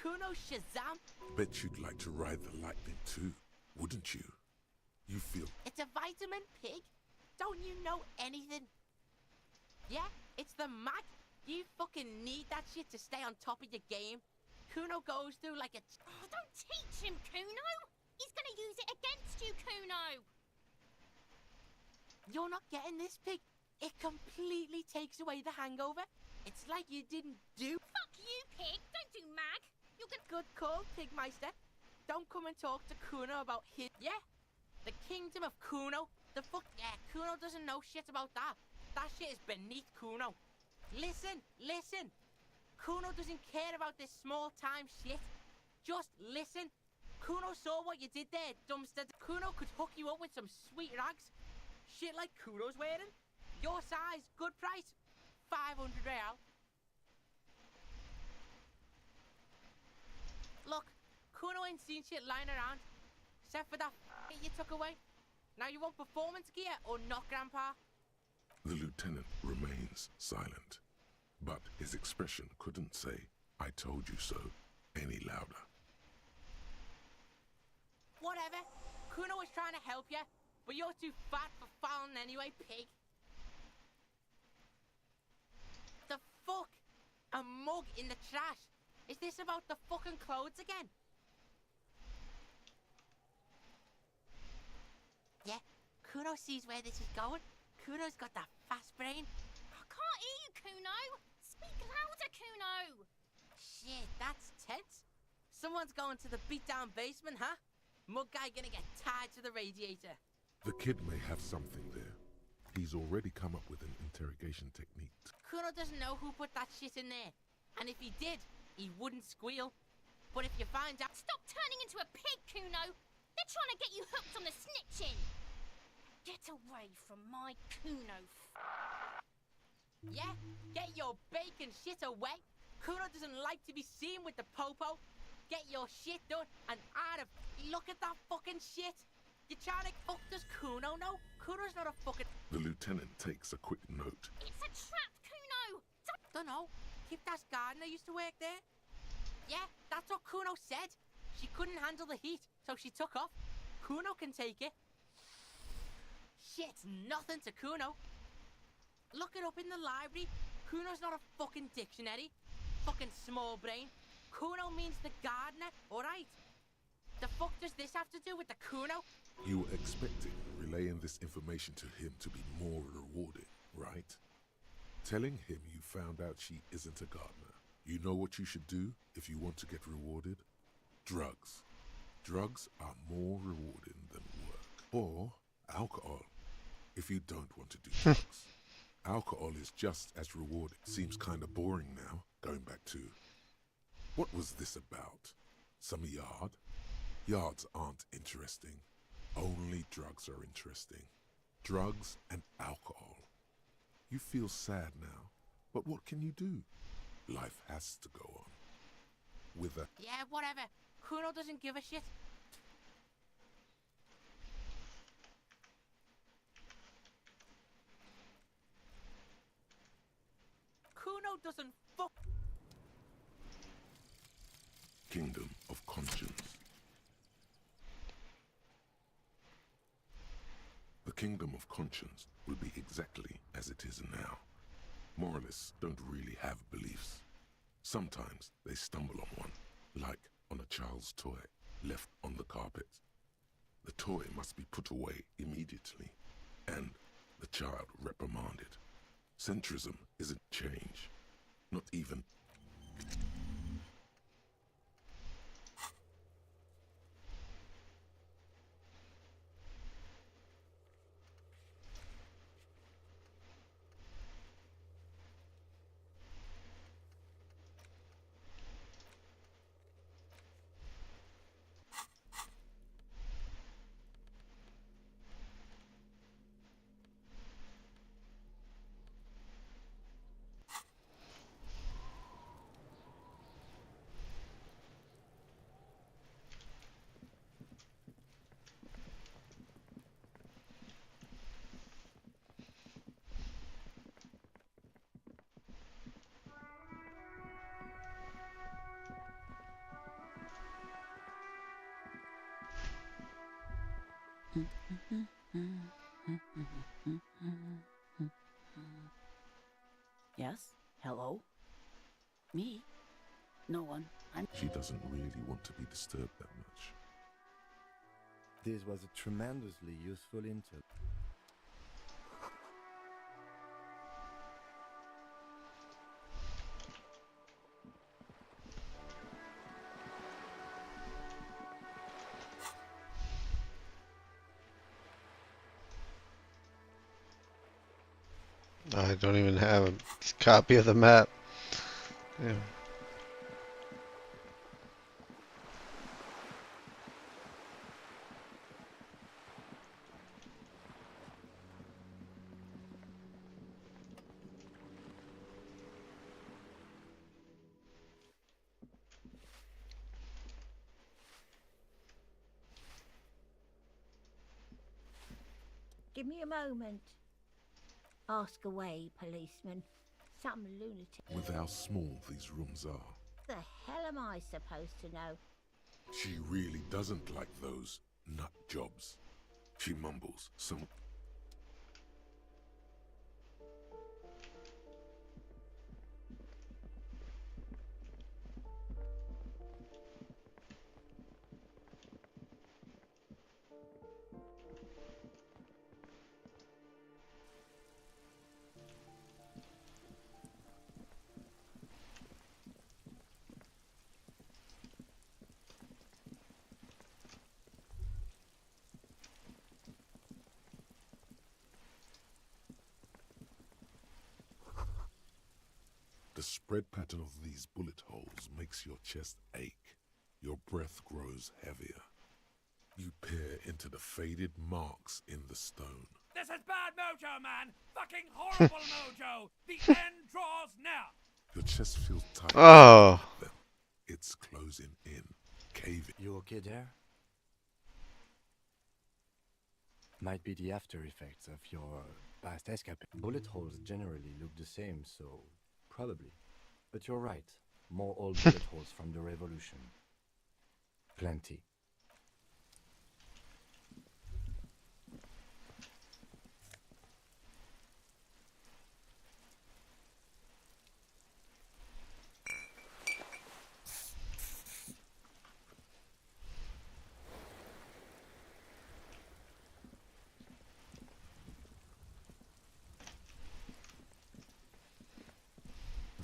Kuno Shazam. Bet you'd like to ride the lightning too, wouldn't you? You feel... It's a vitamin pig. Don't you know anything? Yeah, it's the Mac. You fucking need that shit to stay on top of your game. Kuno goes through like a... Oh, don't teach him, Kuno. He's gonna use it against you, Kuno. You're not getting this, pig. It completely takes away the hangover. It's like you didn't do... Fuck you, pig. Don't do mag. You're gonna... Good call, Pigmeister. Don't come and talk to Kuno about his... Yeah, the kingdom of Kuno. The fuck... Yeah, Kuno doesn't know shit about that. That shit is beneath Kuno. Listen, listen. Kuno doesn't care about this small-time shit. Just listen. Kuno saw what you did there, dumpster. Kuno could hook you up with some sweet rags. Shit like Kuno's wearing. Your size, good price. 500 real. Look, Kuno ain't seen shit lying around. Except for that you took away. Now you want performance gear or not, Grandpa? The lieutenant remains silent, but his expression couldn't say, "I told you so," any louder. Whatever. Kuno was trying to help you, but you're too fat for fouling anyway, pig. The fuck? A mug in the trash? Is this about the fucking clothes again? Yeah, Kuno sees where this is going. Kuno's got that fast brain. I can't hear you, Kuno. Speak louder, Kuno. Shit, that's tense. Someone's going to the beat-down basement, huh? Mug guy gonna get tied to the radiator. The kid may have something there. He's already come up with an interrogation technique. Kuno doesn't know who put that shit in there. And if he did, he wouldn't squeal. But if you find out... Stop turning into a pig, Kuno. They're trying to get you hooked on the snitching. Get away from my Kuno. Yeah, get your bacon shit away. Kuno doesn't like to be seen with the popo. Get your shit done and out of... Look at that fucking shit. You're trying to... Fuck, does Kuno know? Kuno's not a fucking... The lieutenant takes a quick note. It's a trap, Kuno. Dunno. Kiptas gardener used to work there. Yeah, that's what Kuno said. She couldn't handle the heat, so she took off. Kuno can take it. Shit's nothing to Kuno. Look it up in the library. Kuno's not a fucking dictionary. Fucking small brain. Kuno means the gardener, alright? The fuck does this have to do with the Kuno? You were expecting relaying this information to him to be more rewarding, right? Telling him you found out she isn't a gardener. You know what you should do if you want to get rewarded? Drugs. Drugs are more rewarding than work. Or alcohol. if you don't want to do drugs. Alcohol is just as rewarding. Seems kind of boring now, going back to... What was this about? Some yard? Yards aren't interesting. Only drugs are interesting. Drugs and alcohol. You feel sad now, but what can you do? Life has to go on. With a... Yeah, whatever. Kuno doesn't give a shit. Kuno doesn't fuck. Kingdom of Conscience. The Kingdom of Conscience will be exactly as it is now. Moralists don't really have beliefs. Sometimes they stumble on one, like on a child's toy left on the carpet. The toy must be put away immediately, and the child reprimanded. Centrism isn't change, not even... Yes? Hello? Me? No one. She doesn't really want to be disturbed that much. This was a tremendously useful intel. I don't even have a copy of the map. Yeah. Give me a moment. Ask away, policeman. Some lunatic. With how small these rooms are. The hell am I supposed to know? She really doesn't like those nut jobs. She mumbles some... The spread pattern of these bullet holes makes your chest ache. Your breath grows heavier. You peer into the faded marks in the stone. This is bad mojo, man! Fucking horrible mojo! The end draws near! Your chest feels tight. Oh. It's closing in, caving. You okay there? Might be the after effects of your past escape. Bullet holes generally look the same, so probably. But you're right. More old bullet holes from the revolution. Plenty.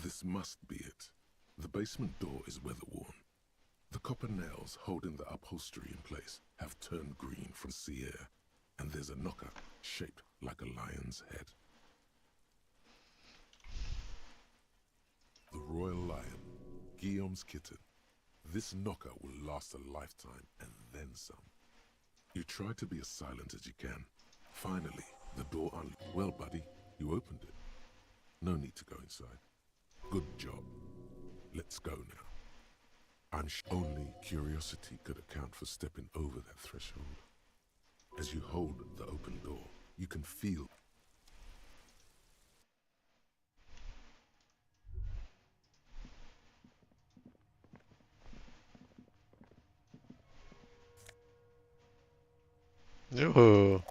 This must be it. The basement door is weather-worn. The copper nails holding the upholstery in place have turned green from sea air, and there's a knocker shaped like a lion's head. The royal lion, Guillaume's kitten. This knocker will last a lifetime and then some. You try to be as silent as you can. Finally, the door unlocked. Well, buddy, you opened it. No need to go inside. Good job. Let's go now. Only curiosity could account for stepping over that threshold. As you hold the open door, you can feel. Ooh.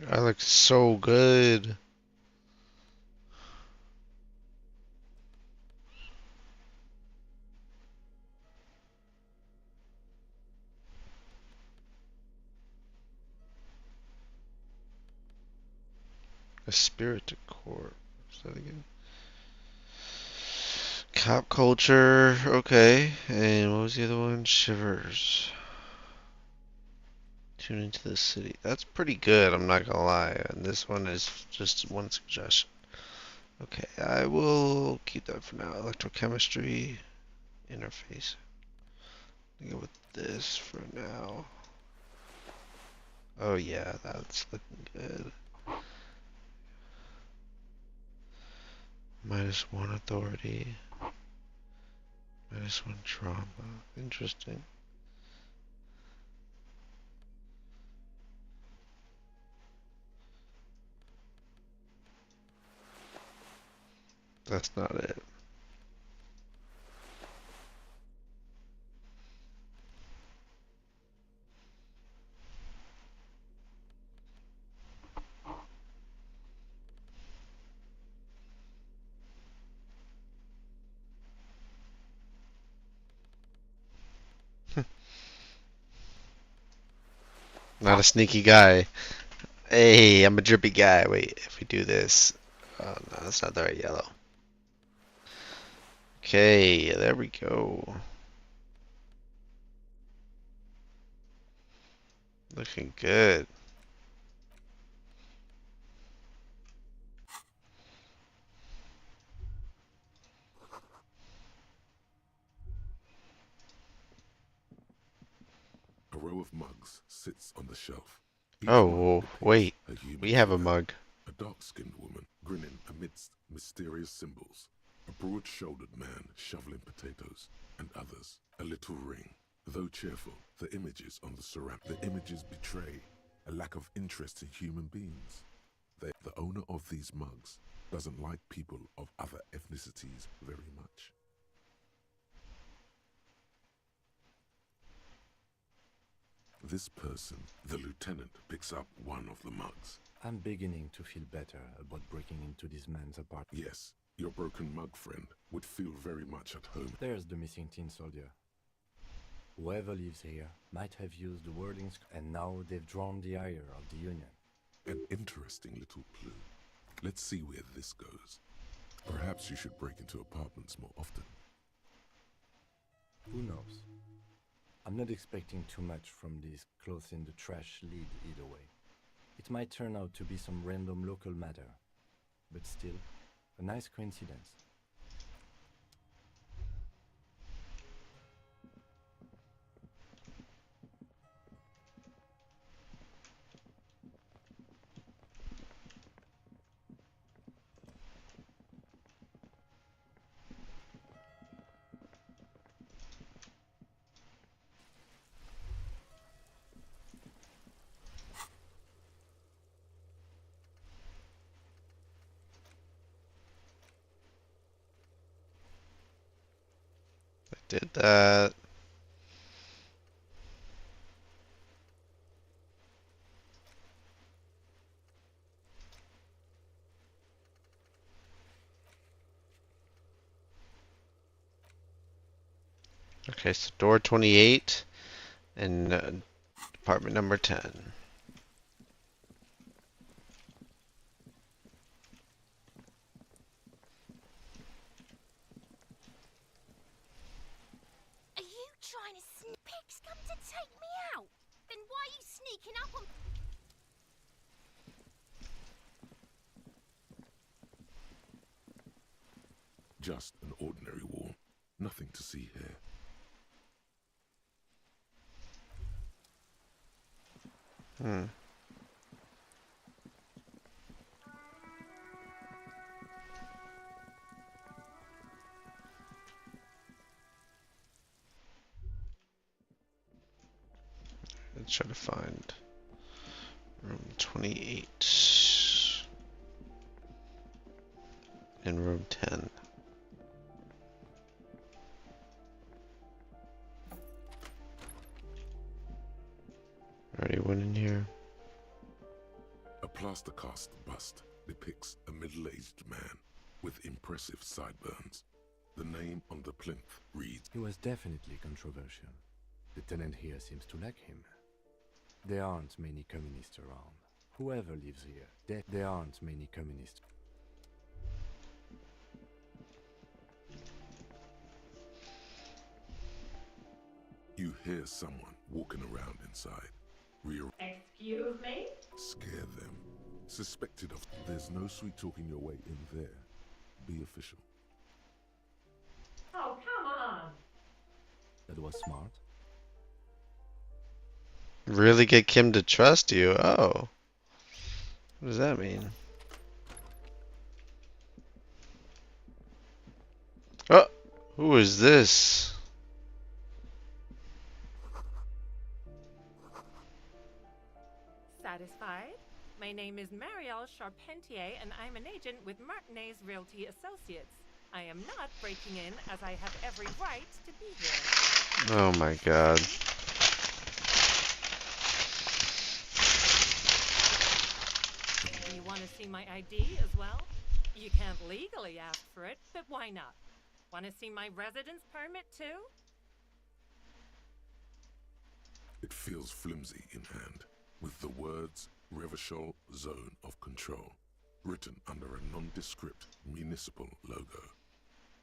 That looks so good. A spirit decor. What's that again? Cop culture. Okay. And what was the other one? Shivers. Tune into the city. That's pretty good, I'm not gonna lie. And this one is just one suggestion. Okay, I will keep that for now. Electrochemistry interface. I'll go with this for now. Oh yeah, that's looking good. -1 authority. -1 trauma. Interesting. That's not it. Not a sneaky guy. Hey, I'm a drippy guy. Wait, if we do this. Oh no, that's not the right yellow. Okay, there we go. Looking good. A row of mugs sits on the shelf. Each Oh, mug wait. depicts a human We have a figure. mug. A dark-skinned woman grinning amidst mysterious symbols. A broad-shouldered man shoveling potatoes. And others, a little ring. Though cheerful, the images on the images betray a lack of interest in human beings. The owner of these mugs doesn't like people of other ethnicities very much. This person, the lieutenant, picks up one of the mugs. I'm beginning to feel better about breaking into this man's apartment. Yes, your broken mug friend would feel very much at home. There's the missing tin soldier. Whoever lives here might have used the wording, and now they've drawn the ire of the Union. An interesting little clue. Let's see where this goes. Perhaps you should break into apartments more often. Who knows? I'm not expecting too much from this clothes in the trash lead either way. It might turn out to be some random local matter, but still, a nice coincidence. Did that. Okay, so door 28 and apartment number 10. Are you trying to sneak? Pigs come to take me out. Then why are you sneaking up on? Just an ordinary wall. Nothing to see here. Hmm. Let's try to find room 28 and room 10. Already went in here. A plaster cast bust depicts a middle-aged man with impressive sideburns. The name on the plinth reads... He was definitely controversial. The tenant here seems to like him. There aren't many communists around. Whoever lives here, there aren't many communists. You hear someone walking around inside. Excuse me? Scare them. Suspected of... There's no sweet talking your way in there. Be official. Oh, come on. That was smart. Really get Kim to trust you? Oh. What does that mean? Oh! Who is this? Satisfied? My name is Marielle Charpentier, and I'm an agent with Martinez Realty Associates. I am not breaking in, as I have every right to be here. Oh my god. Do you want to see my ID as well? You can't legally ask for it, but why not? Want to see my residence permit too? It feels flimsy in hand, with the words Revachol Zone of Control written under a nondescript municipal logo.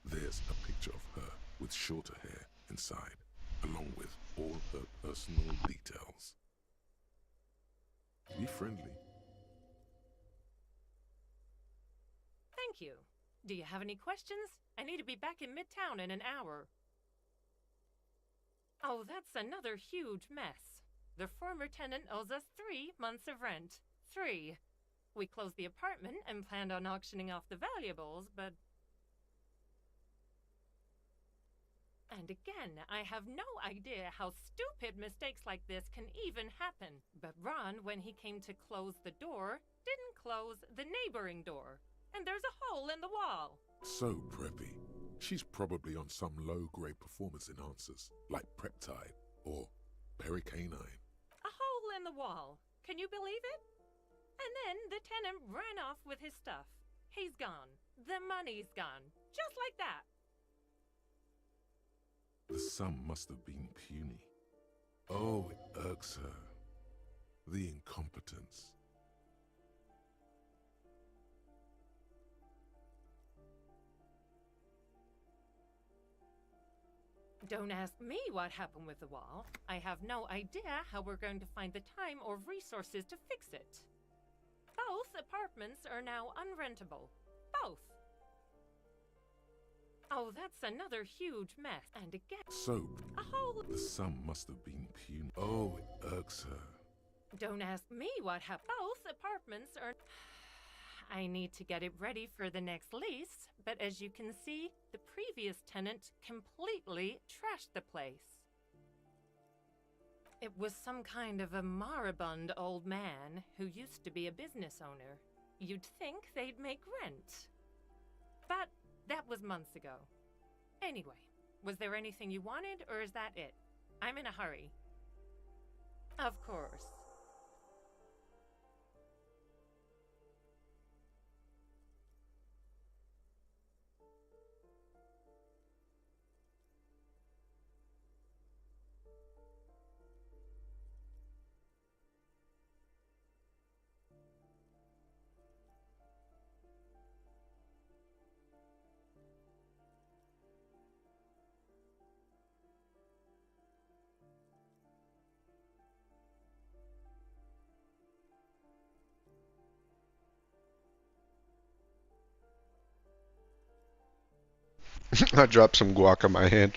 There's a picture of her with shorter hair inside, along with all her personal details. Be friendly. Thank you. Do you have any questions? I need to be back in Midtown in an hour. Oh, that's another huge mess. The former tenant owes us 3 months of rent. 3. We closed the apartment and planned on auctioning off the valuables, but... And again, I have no idea how stupid mistakes like this can even happen. But Ron, when he came to close the door, didn't close the neighboring door. And there's a hole in the wall. So preppy. She's probably on some low-grade performance enhancers, like Preptide or Pericanine. A hole in the wall. Can you believe it? And then the tenant ran off with his stuff. He's gone. The money's gone. Just like that. The sum must have been puny. Oh, it irks her. The incompetence. Don't ask me what happened with the wall. I have no idea how we're going to find the time or resources to fix it. Both apartments are now unrentable. Both. Oh, that's another huge mess. And again... So, a hole... the sum must have been puny. Oh, it irks her. Don't ask me what happened. Both apartments are... I need to get it ready for the next lease, but as you can see, the previous tenant completely trashed the place. It was some kind of a moribund old man who used to be a business owner. You'd think they'd make rent. But that was months ago. Anyway, Was there anything you wanted, or is that it? I'm in a hurry. Of course. I dropped some guac on my hand.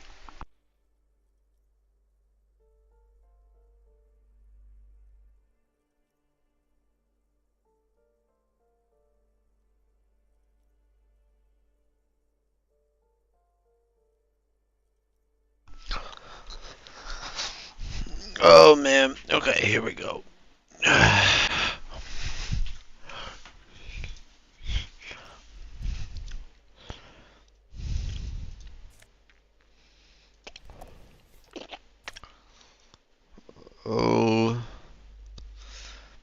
Oh man. Okay, here we go. Oh.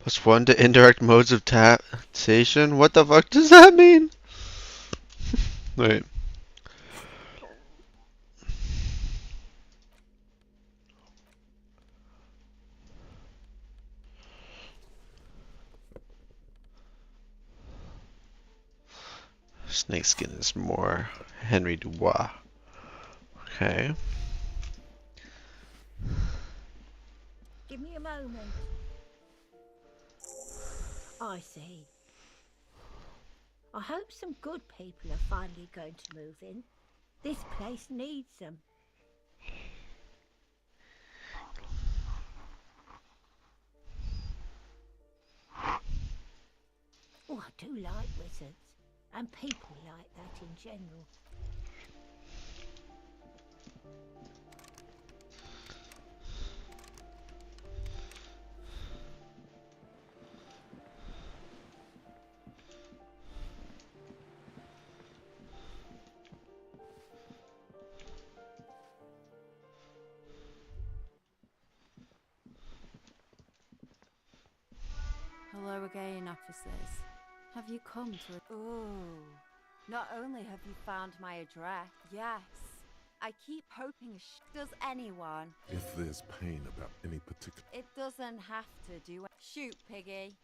+1 to indirect modes of taxation? What the fuck does that mean? Wait. Snakeskin is more Henry Dubois. Okay. Give me a moment. I see. I hope some good people are finally going to move in. This place needs them. Oh, I do like wizards. And people like that in general. Hello again, officers. Have you come to... Ooh. Not only have you found my address, yes. I keep hoping does anyone... If there's pain about any particular... It doesn't have to do... Shoot, Piggy.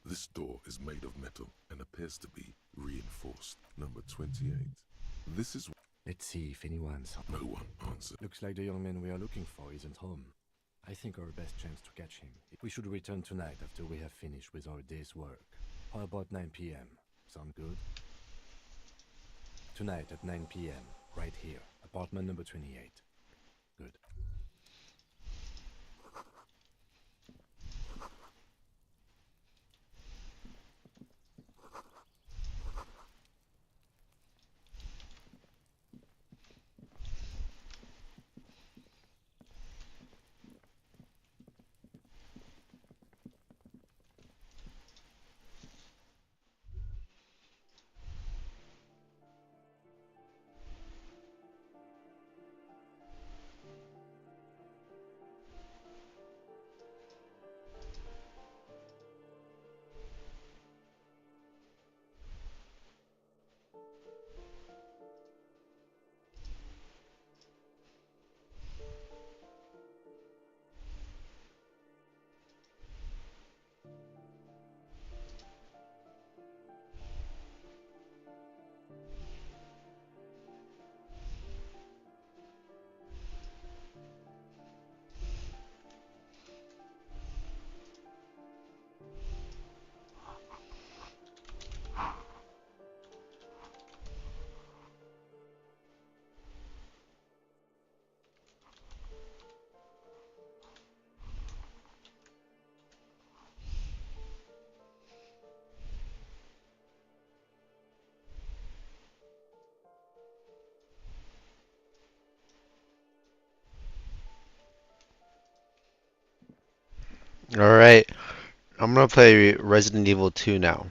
This door is made of metal and appears to be reinforced. Number 28. This is... Let's see if anyone's... No one answered. Looks like the young man we are looking for isn't home. I think our best chance to catch him. We should return tonight after we have finished with our day's work. How about 9 p.m.? Sound good? Tonight at 9 p.m. Right here. Apartment number 28. Good. Alright, I'm gonna play Resident Evil 2 now.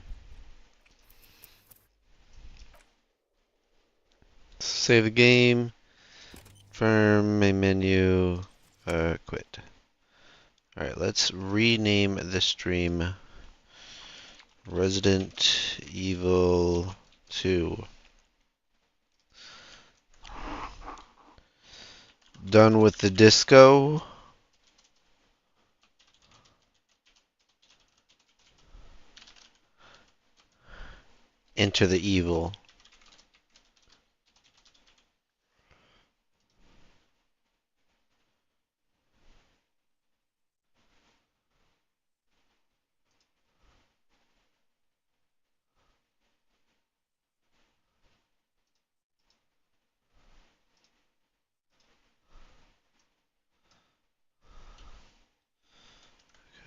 Save the game. Firm main menu. Quit. Alright, let's rename the stream Resident Evil 2. Done with the disco. Enter the evil.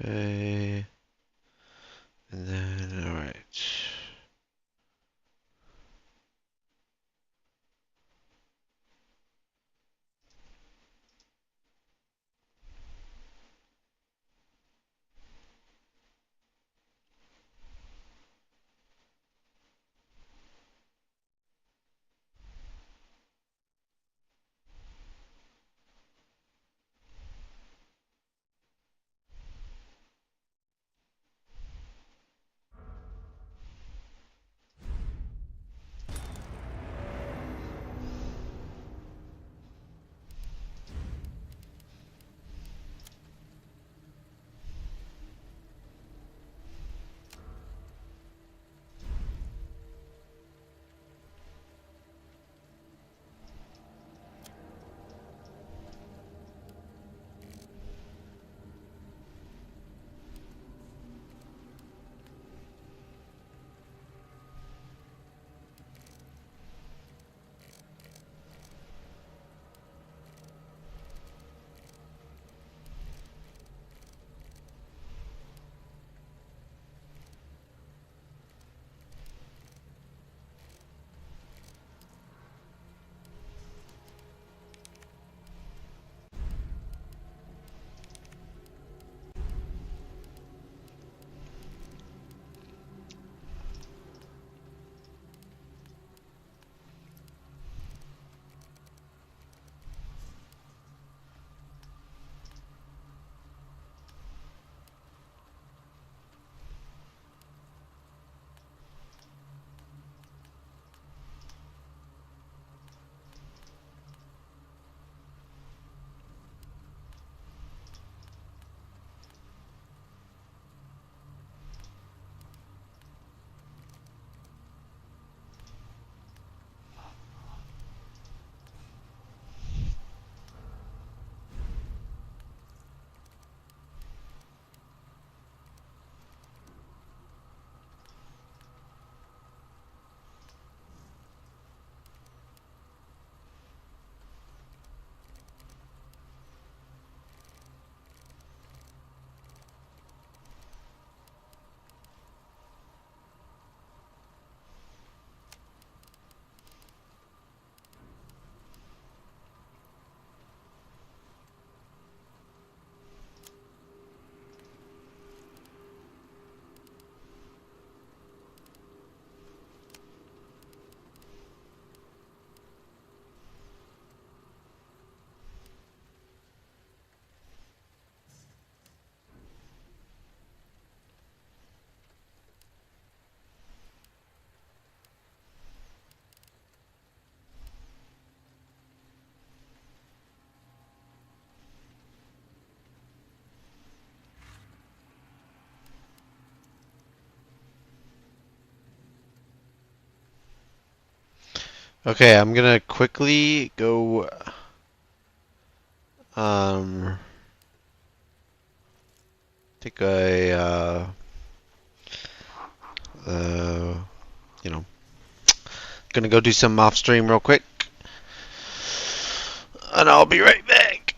Okay. And then, alright. Okay, I'm gonna quickly go think uh you know, gonna go do some off stream real quick. And I'll be right back.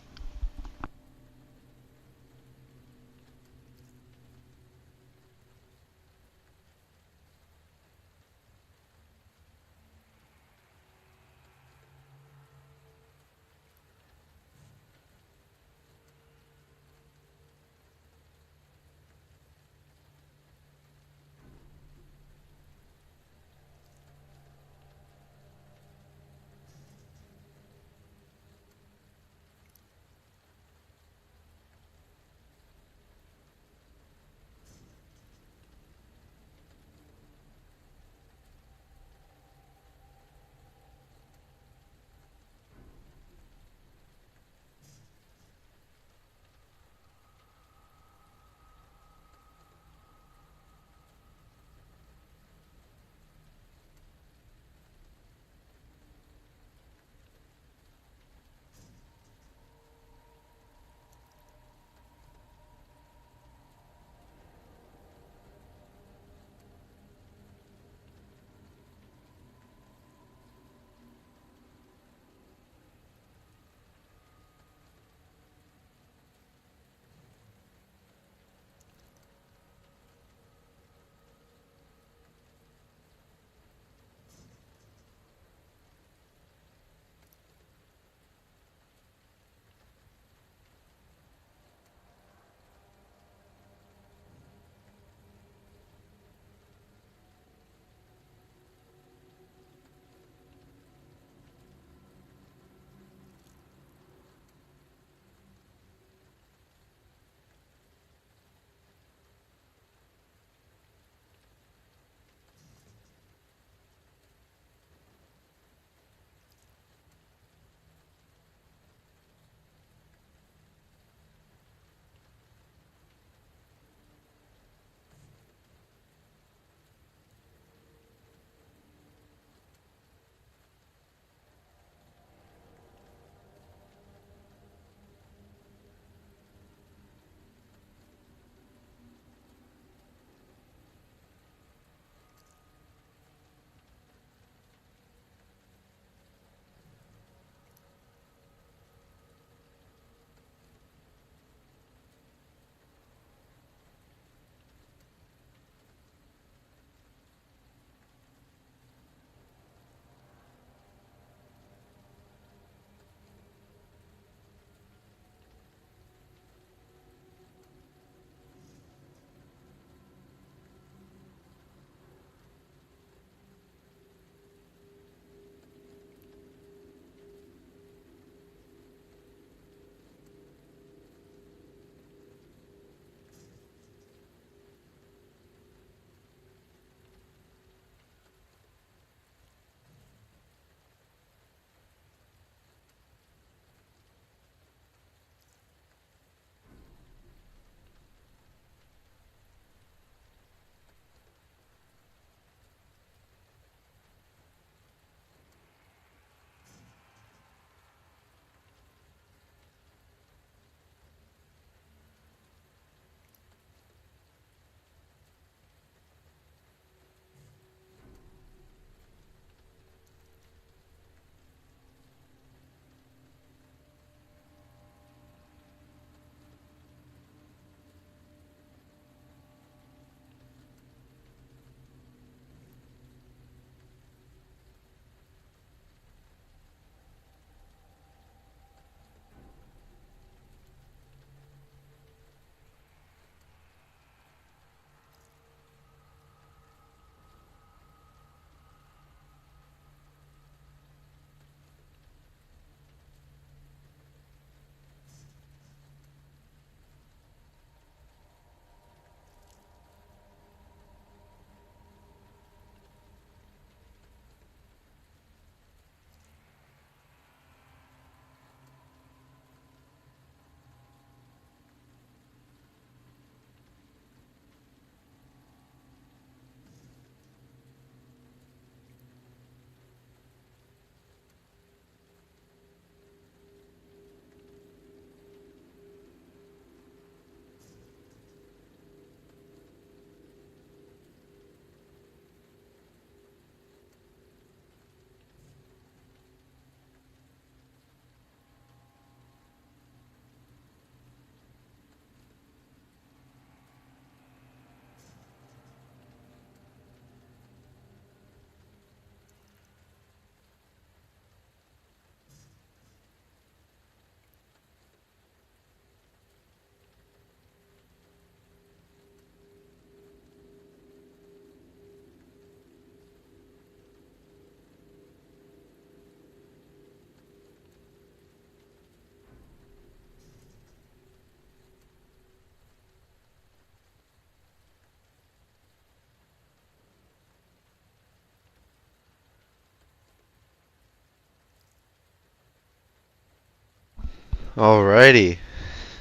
Alrighty,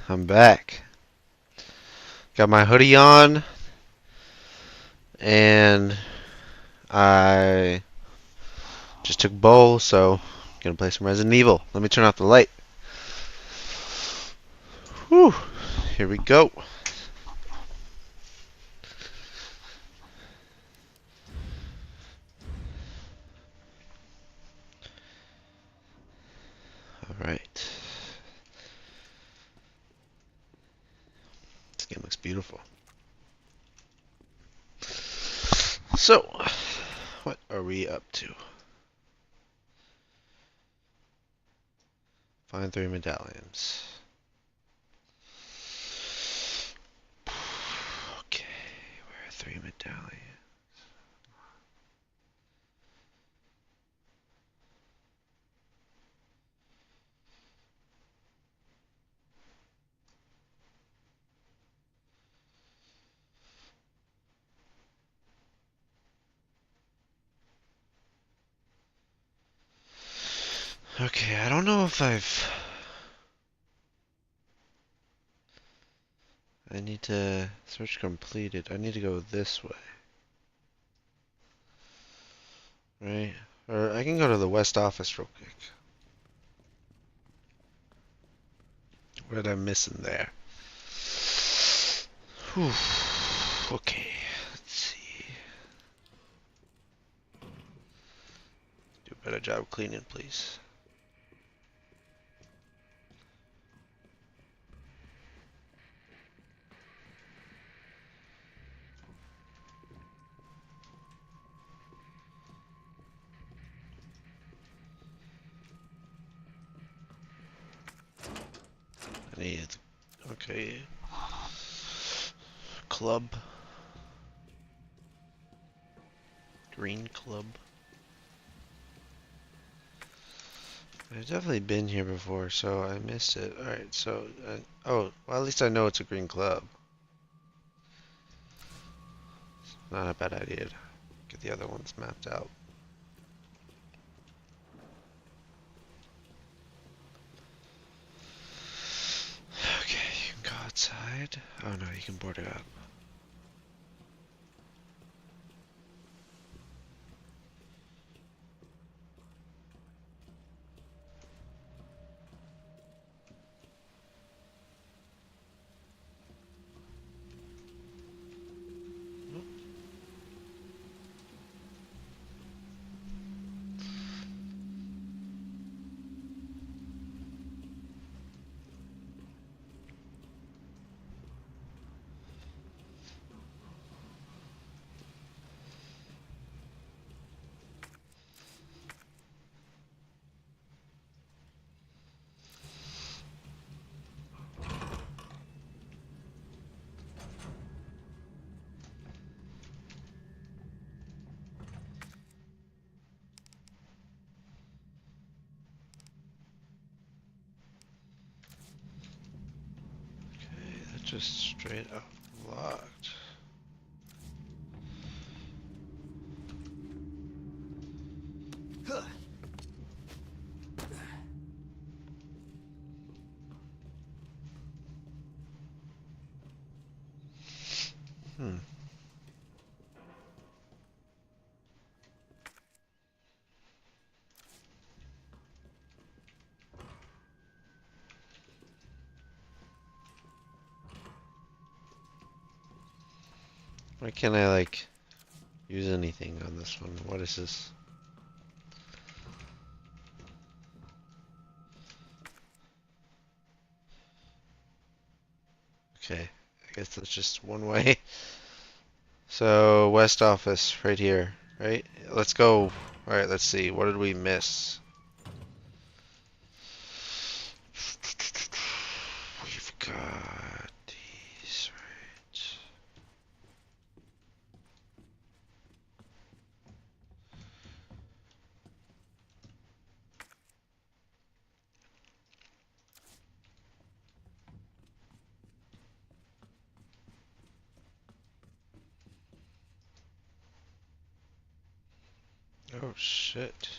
I'm back. Got my hoodie on, and I just took bowl, so gonna play some Resident Evil. Let me turn off the light. Whew, here we go. Alright. This game looks beautiful. So, what are we up to? Find 3 medallions. Okay, where are 3 medallions? Okay, I don't know if I need to search completed. I need to go this way. Right? Or I can go to the west office real quick. What did I miss in there? Whew. Okay, let's see. Do a better job cleaning, please. I need, okay. Club. Green club. I've definitely been here before, so I missed it. Alright, so, oh, well, at least I know it's a green club. Not a bad idea to get the other ones mapped out. Okay, you can go outside. Oh no, you can board it up. Okay, that just straight up locked. Hmm. Why can't I, like, use anything on this one? What is this? Okay, I guess that's just one way. So, west office, right here, right? Let's go. Alright, let's see. What did we miss? We've got these, right? Oh, shit.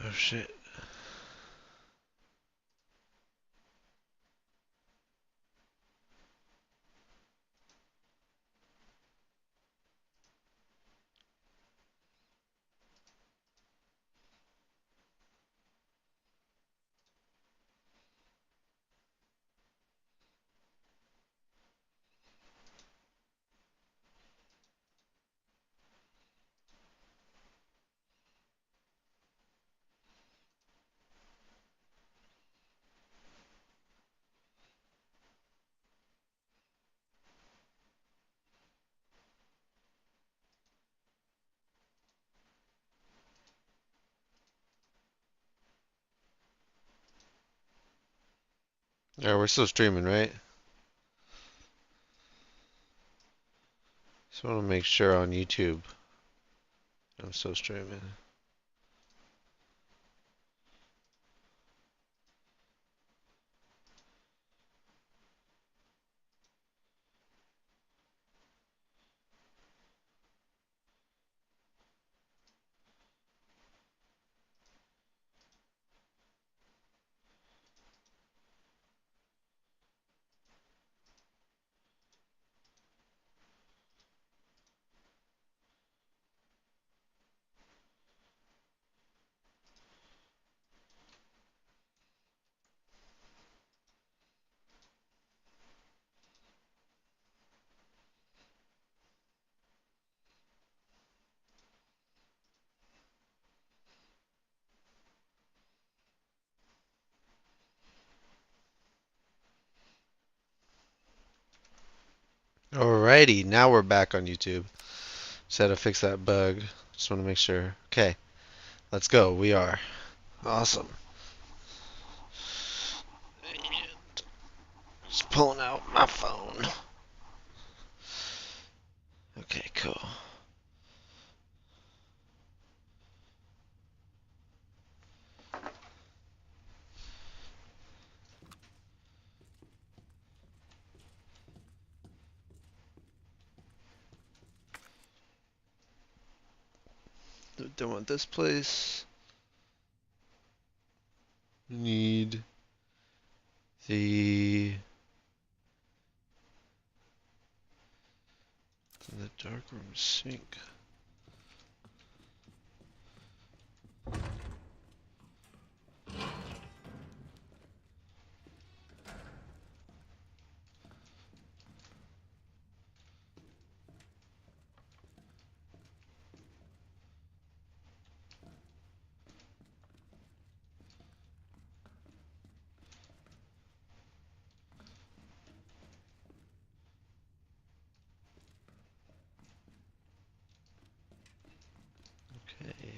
Oh shit. Yeah, we're still streaming, right? Just want to make sure on YouTube I'm still streaming. Alrighty, now we're back on YouTube. Just had to fix that bug. Just want to make sure. Okay, let's go. We are. Awesome. Just pulling out my phone. Okay, cool. Don't want this place. Need the darkroom sink. Okay.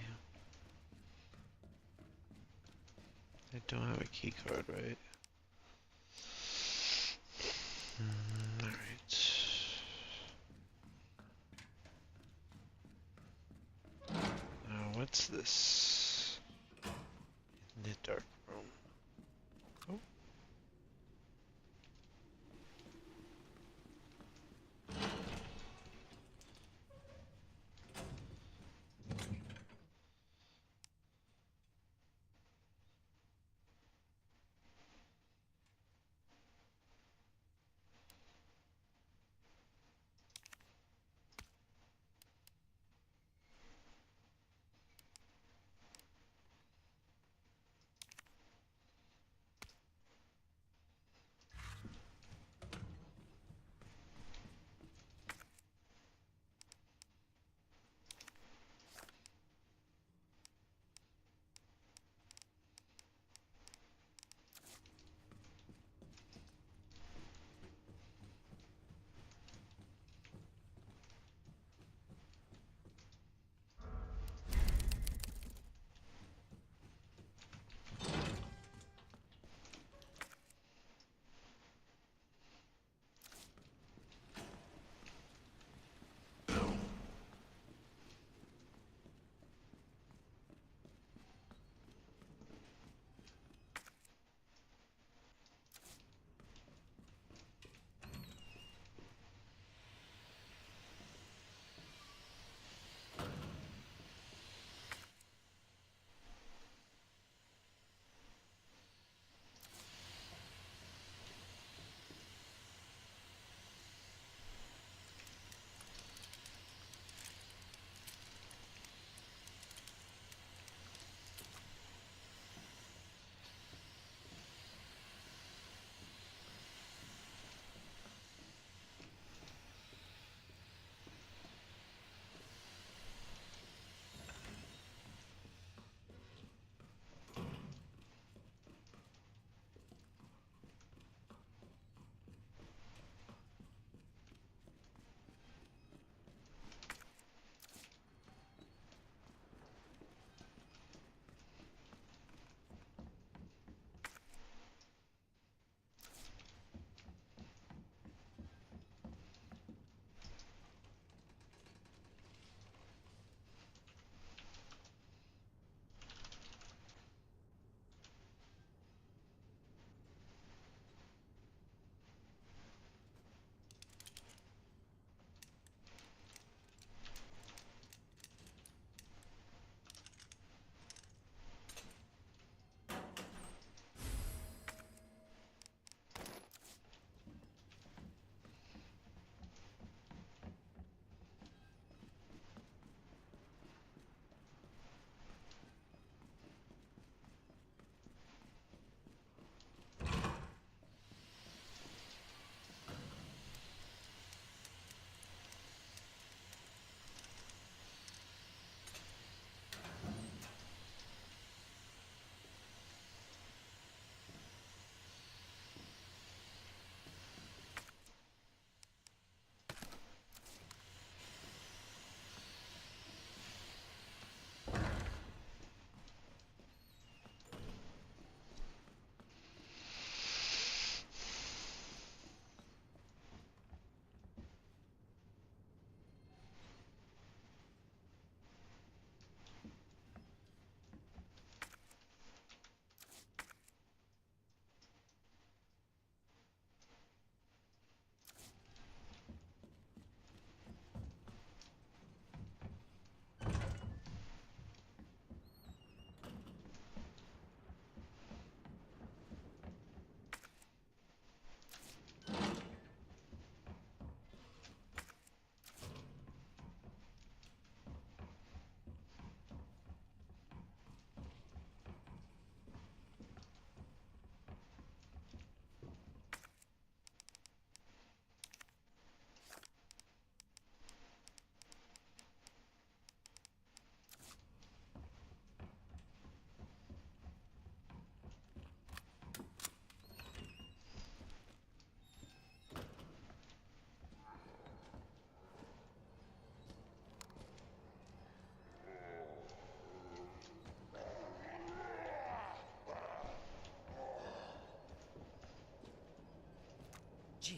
I don't have a key card, right? Alright. Now, what's this? In the dark room. Oh.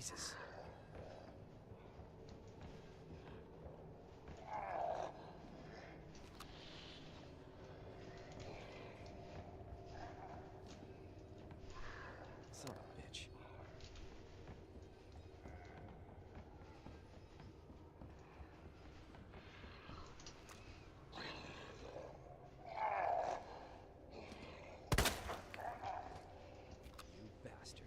Jesus. Son of a bitch. You bastard.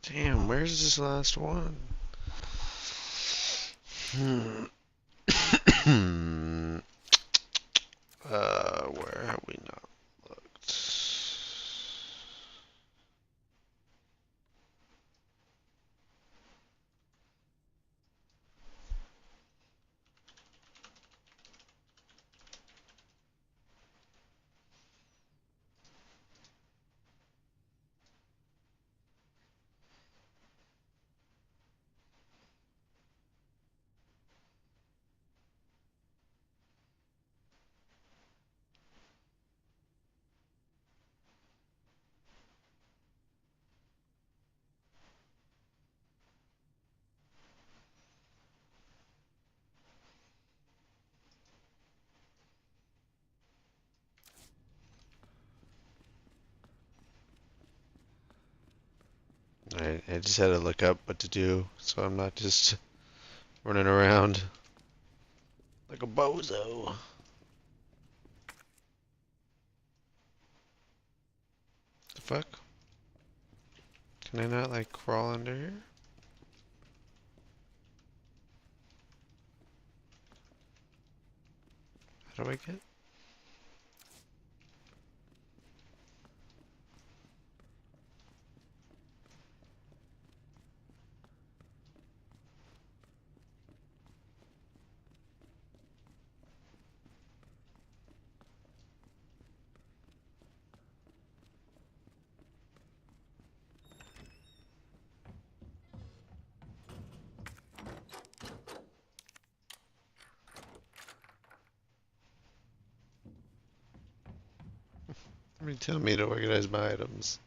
Damn, where's this last one? Where have we not looked? I just had to look up what to do, so I'm not just running around like a bozo. The fuck? Can I not, like, crawl under here? How do I get? Tell me to organize my items.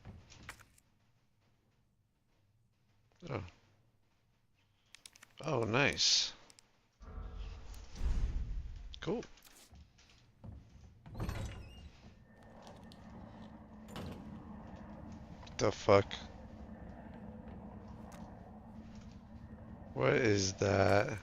Oh. Oh, nice. Cool. The fuck? What is that?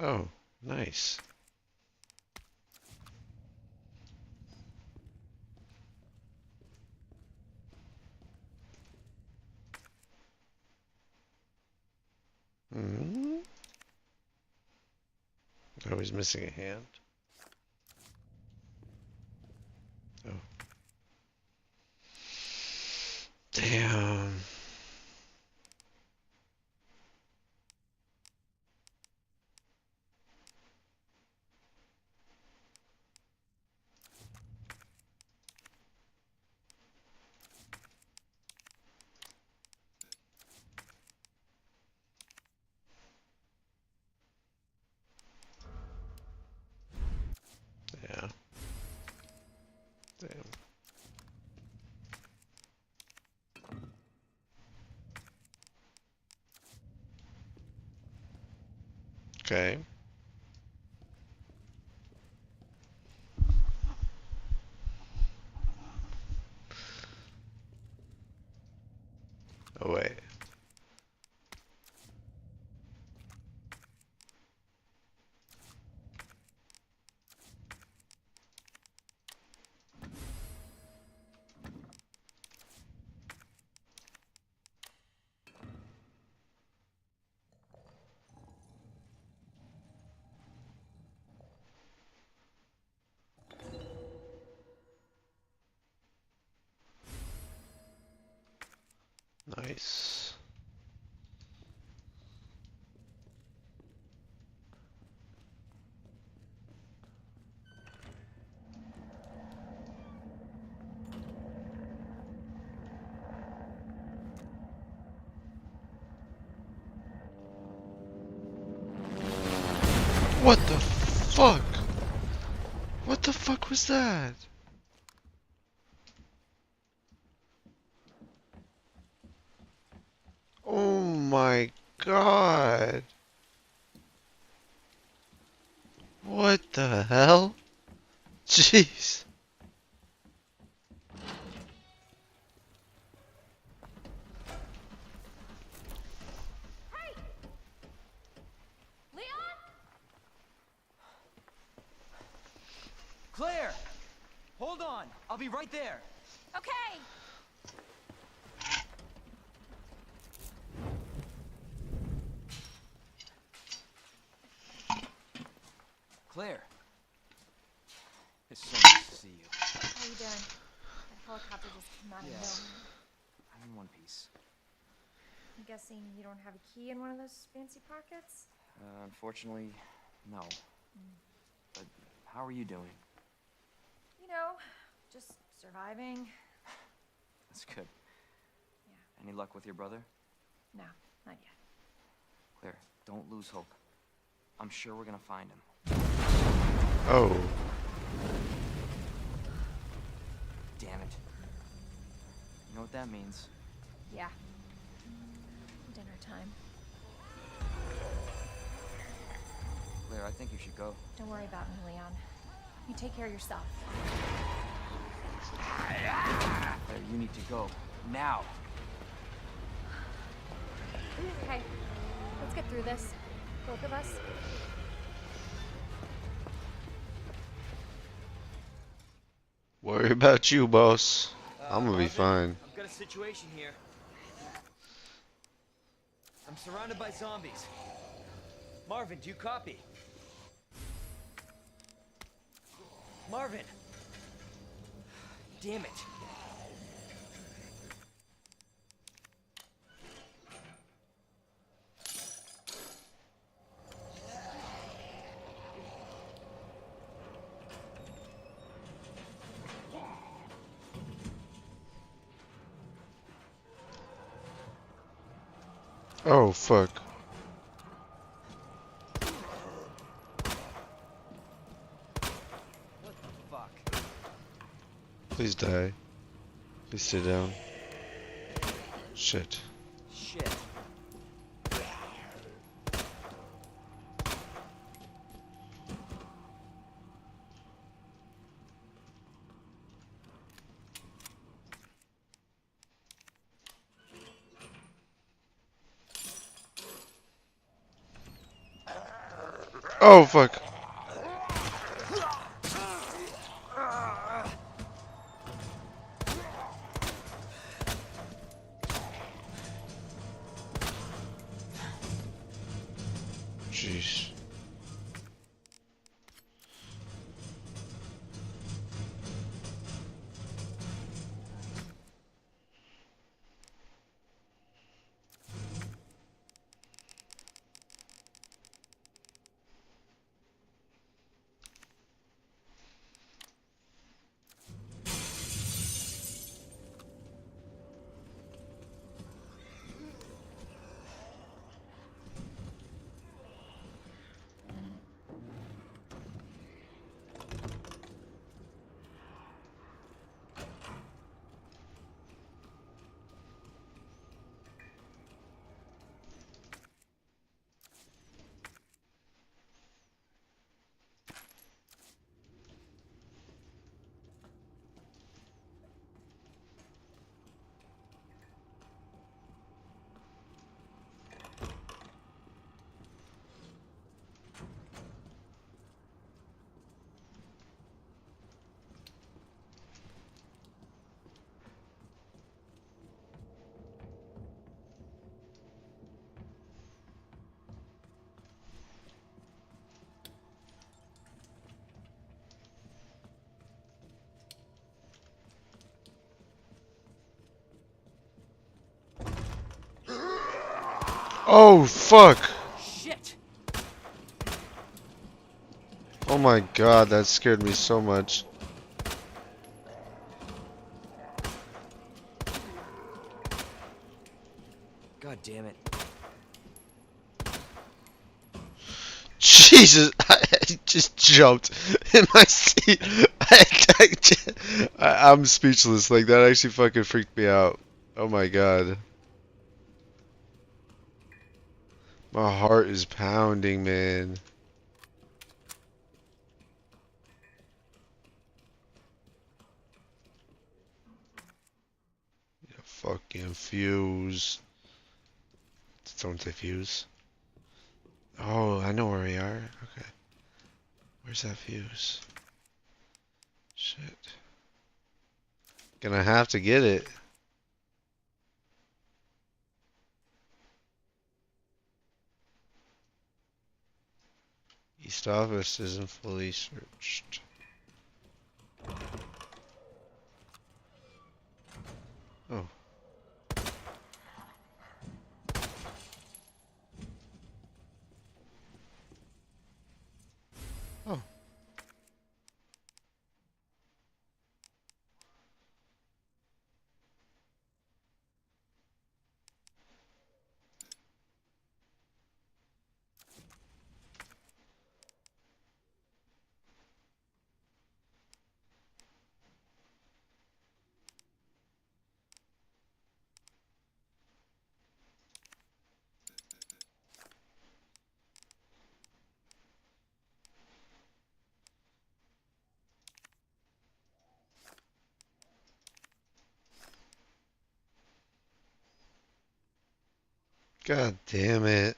Oh, nice. Hmm? Oh, he's missing a hand. Oh. Damn. Yeah. Damn. Okay. Oh, wait. Nice. What the fuck? What the fuck was that? Oh my god. What the hell? Jeez. Leon? Claire! Hold on! I'll be right there! Okay. Claire! It's so nice to see you. How you doing? That helicopter just came out of Yes. nowhere. I'm in one piece. I'm guessing you don't have a key in one of those fancy pockets? Unfortunately, no. But how are you doing? You know, just surviving. That's good. Any luck with your brother? No, not yet. Claire, don't lose hope. I'm sure we're gonna find him. Oh. Damn it. You know what that means? Yeah. Dinner time. Claire, I think you should go. Don't worry about me, Leon. You take care of yourself. Claire, you need to go. Now! Okay, let's get through this. Both of us. Worry about you, boss. I'm gonna be Marvin, fine. I've got a situation here. I'm surrounded by zombies. Marvin, do you copy? Marvin! Damn it. Oh, fuck. What the fuck? Please die. Please sit down. Shit. Shit. Oh fuck. Jeez. Oh fuck. Shit! Oh my god, that scared me so much. God damn it. Jesus, I just jumped in my seat. I'm speechless. Like, that actually fucking freaked me out. Oh my god. My heart is pounding, man. Yeah, fucking fuse. Don't say fuse. Oh, I know where we are. Okay. Where's that fuse? Shit. Gonna have to get it. East office isn't fully searched. Oh. Oh. God damn it.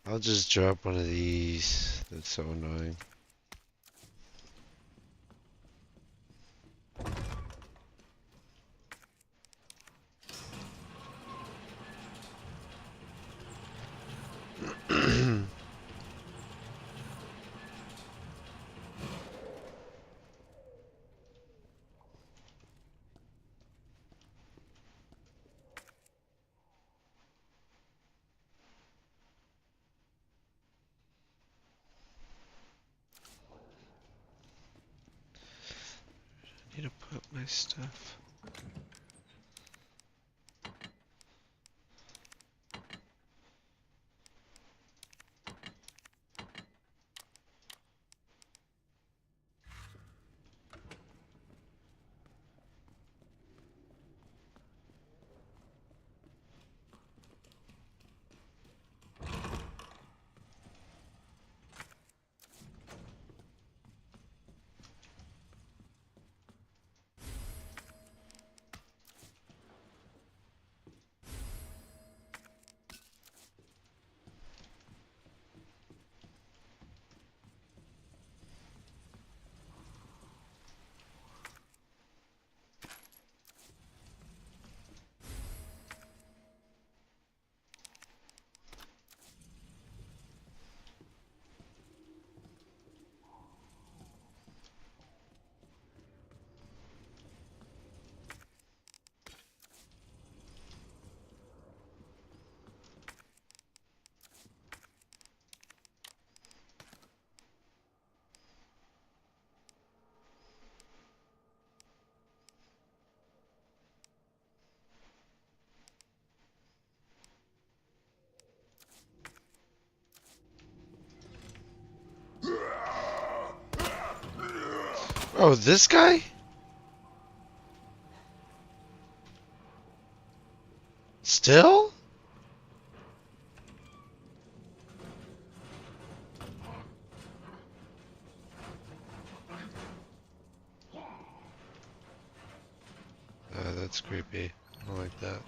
I'll just drop one of these. That's so annoying. Need to put my stuff. Oh, this guy? Still? That's creepy. I don't like that.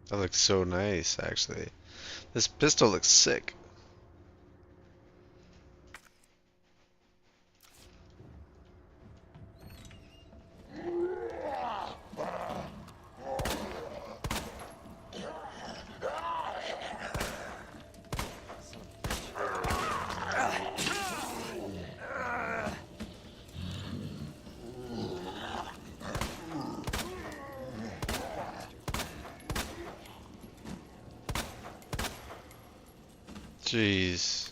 That looks so nice, actually. This pistol looks sick. Jeez.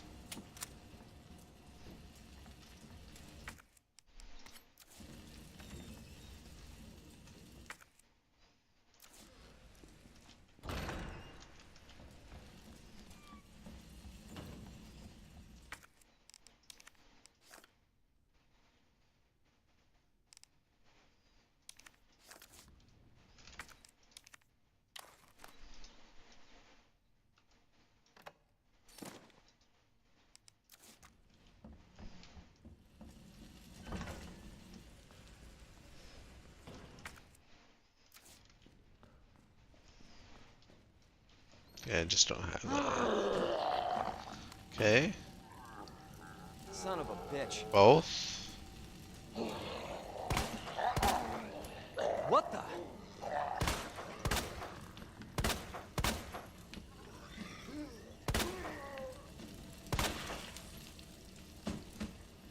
Yeah, I just don't have that. Okay. Son of a bitch. Both. What the?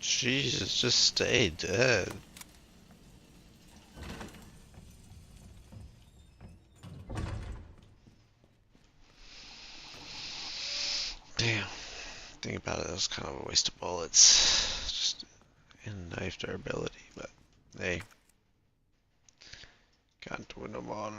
Jesus, just stay dead. Damn. Think about it, that was kind of a waste of bullets. Just knifed our ability, but hey. Can't win them all.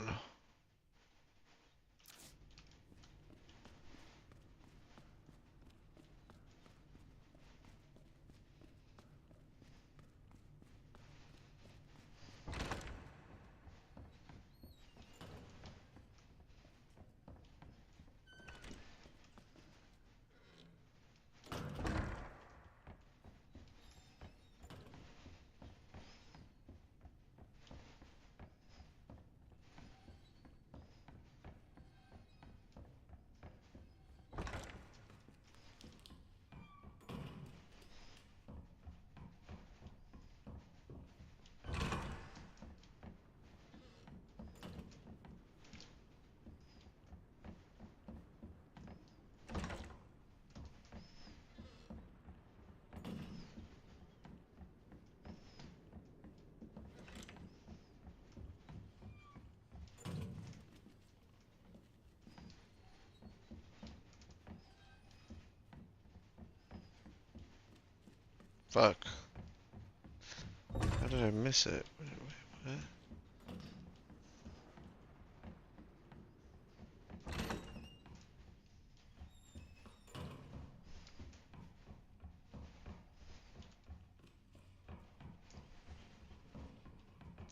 Fuck. How did I miss it? What?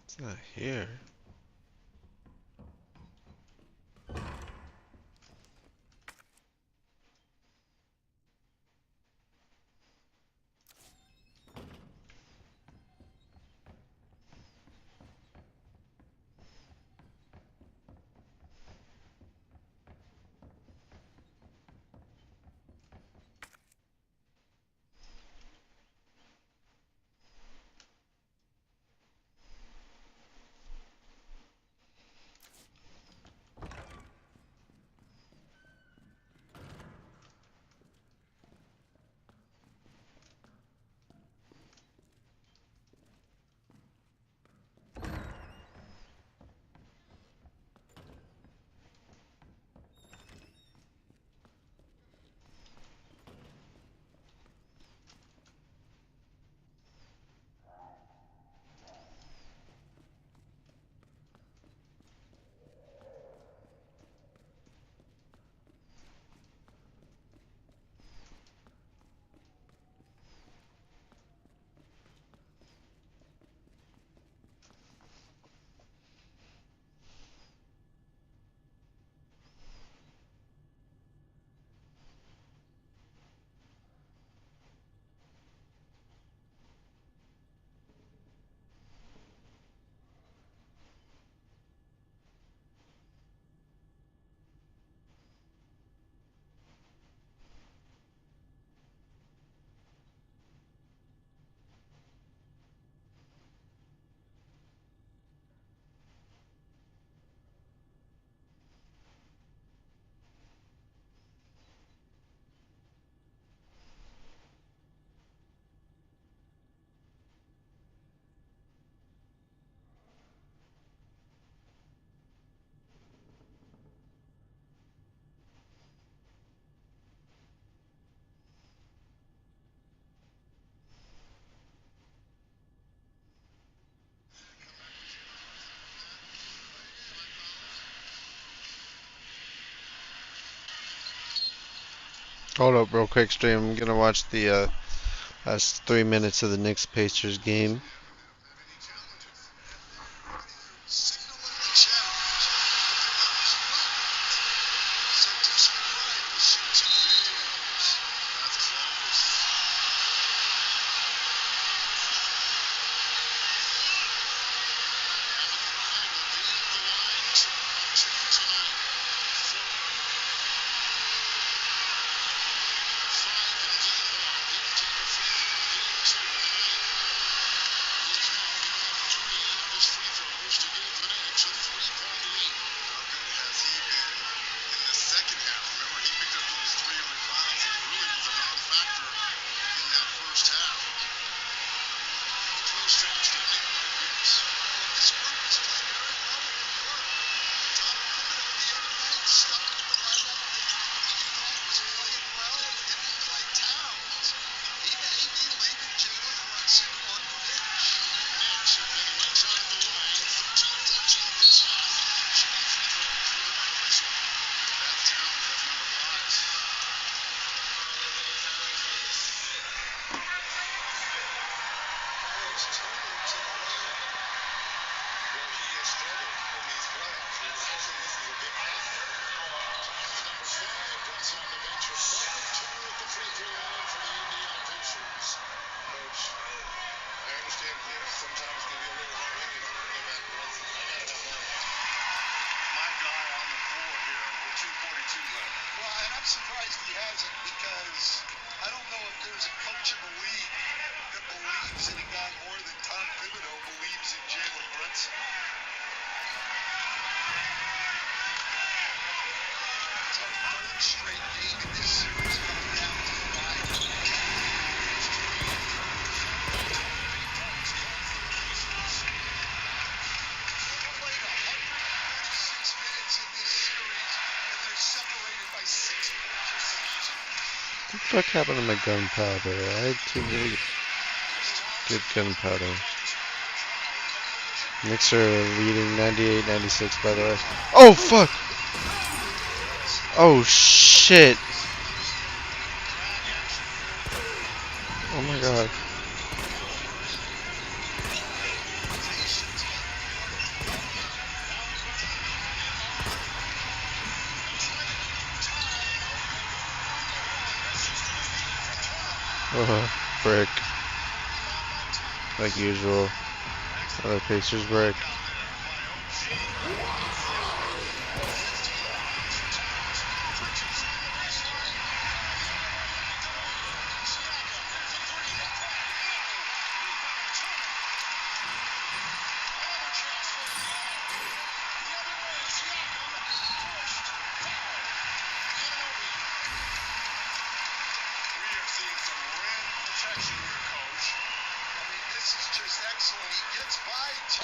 It's not here. Hold up real quick, stream. I'm gonna watch the last 3 minutes of the Knicks Pacers game. Free throws to give the Knicks What the fuck happened to my gunpowder? I had two really good gunpowder. Mixer leading 98-96 by the way. Oh fuck! Oh shit! Oh my god. Oh, brick. Like usual. Other Pacers brick.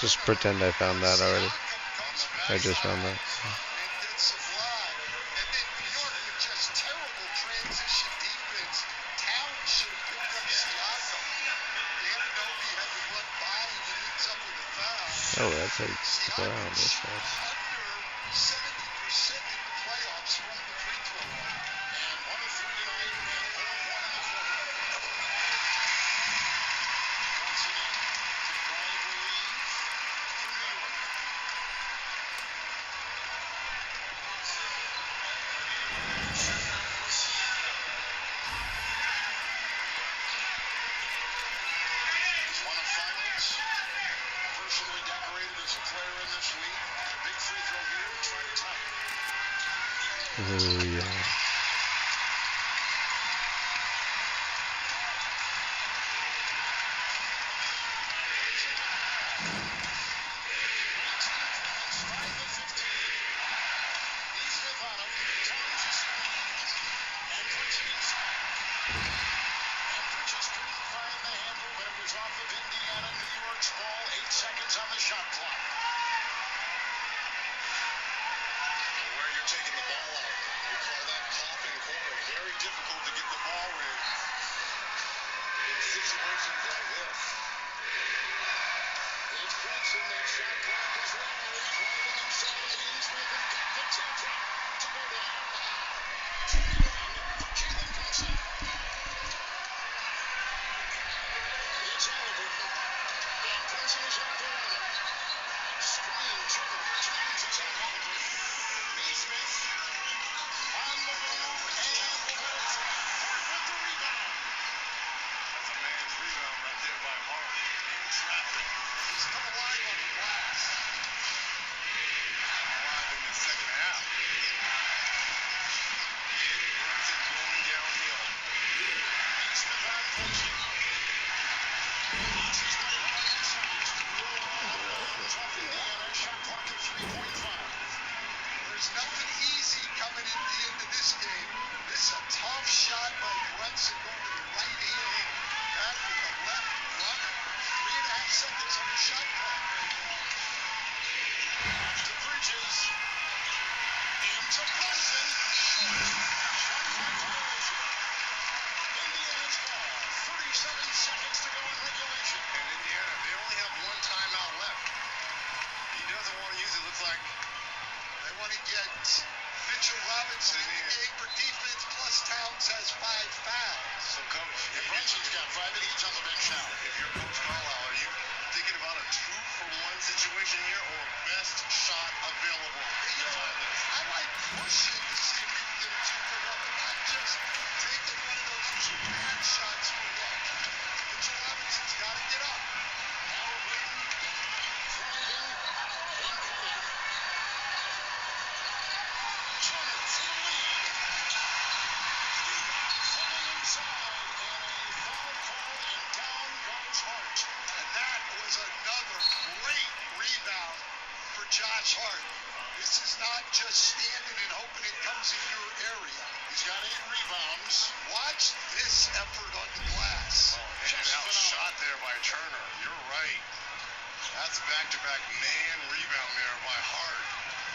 Just pretend I found that already. I just found that. Oh, that's how you stick around this fast. Oh yeah. So, Coach, if Brunson's got 5 and he's on the bench now. If you're Coach Carlisle, are you Josh Hart. This is not just standing and hoping it comes in your area. He's got 8 rebounds. Watch this effort on the glass. Oh, in and out shot there by Turner. You're right. That's back-to-back man rebound there by Hart.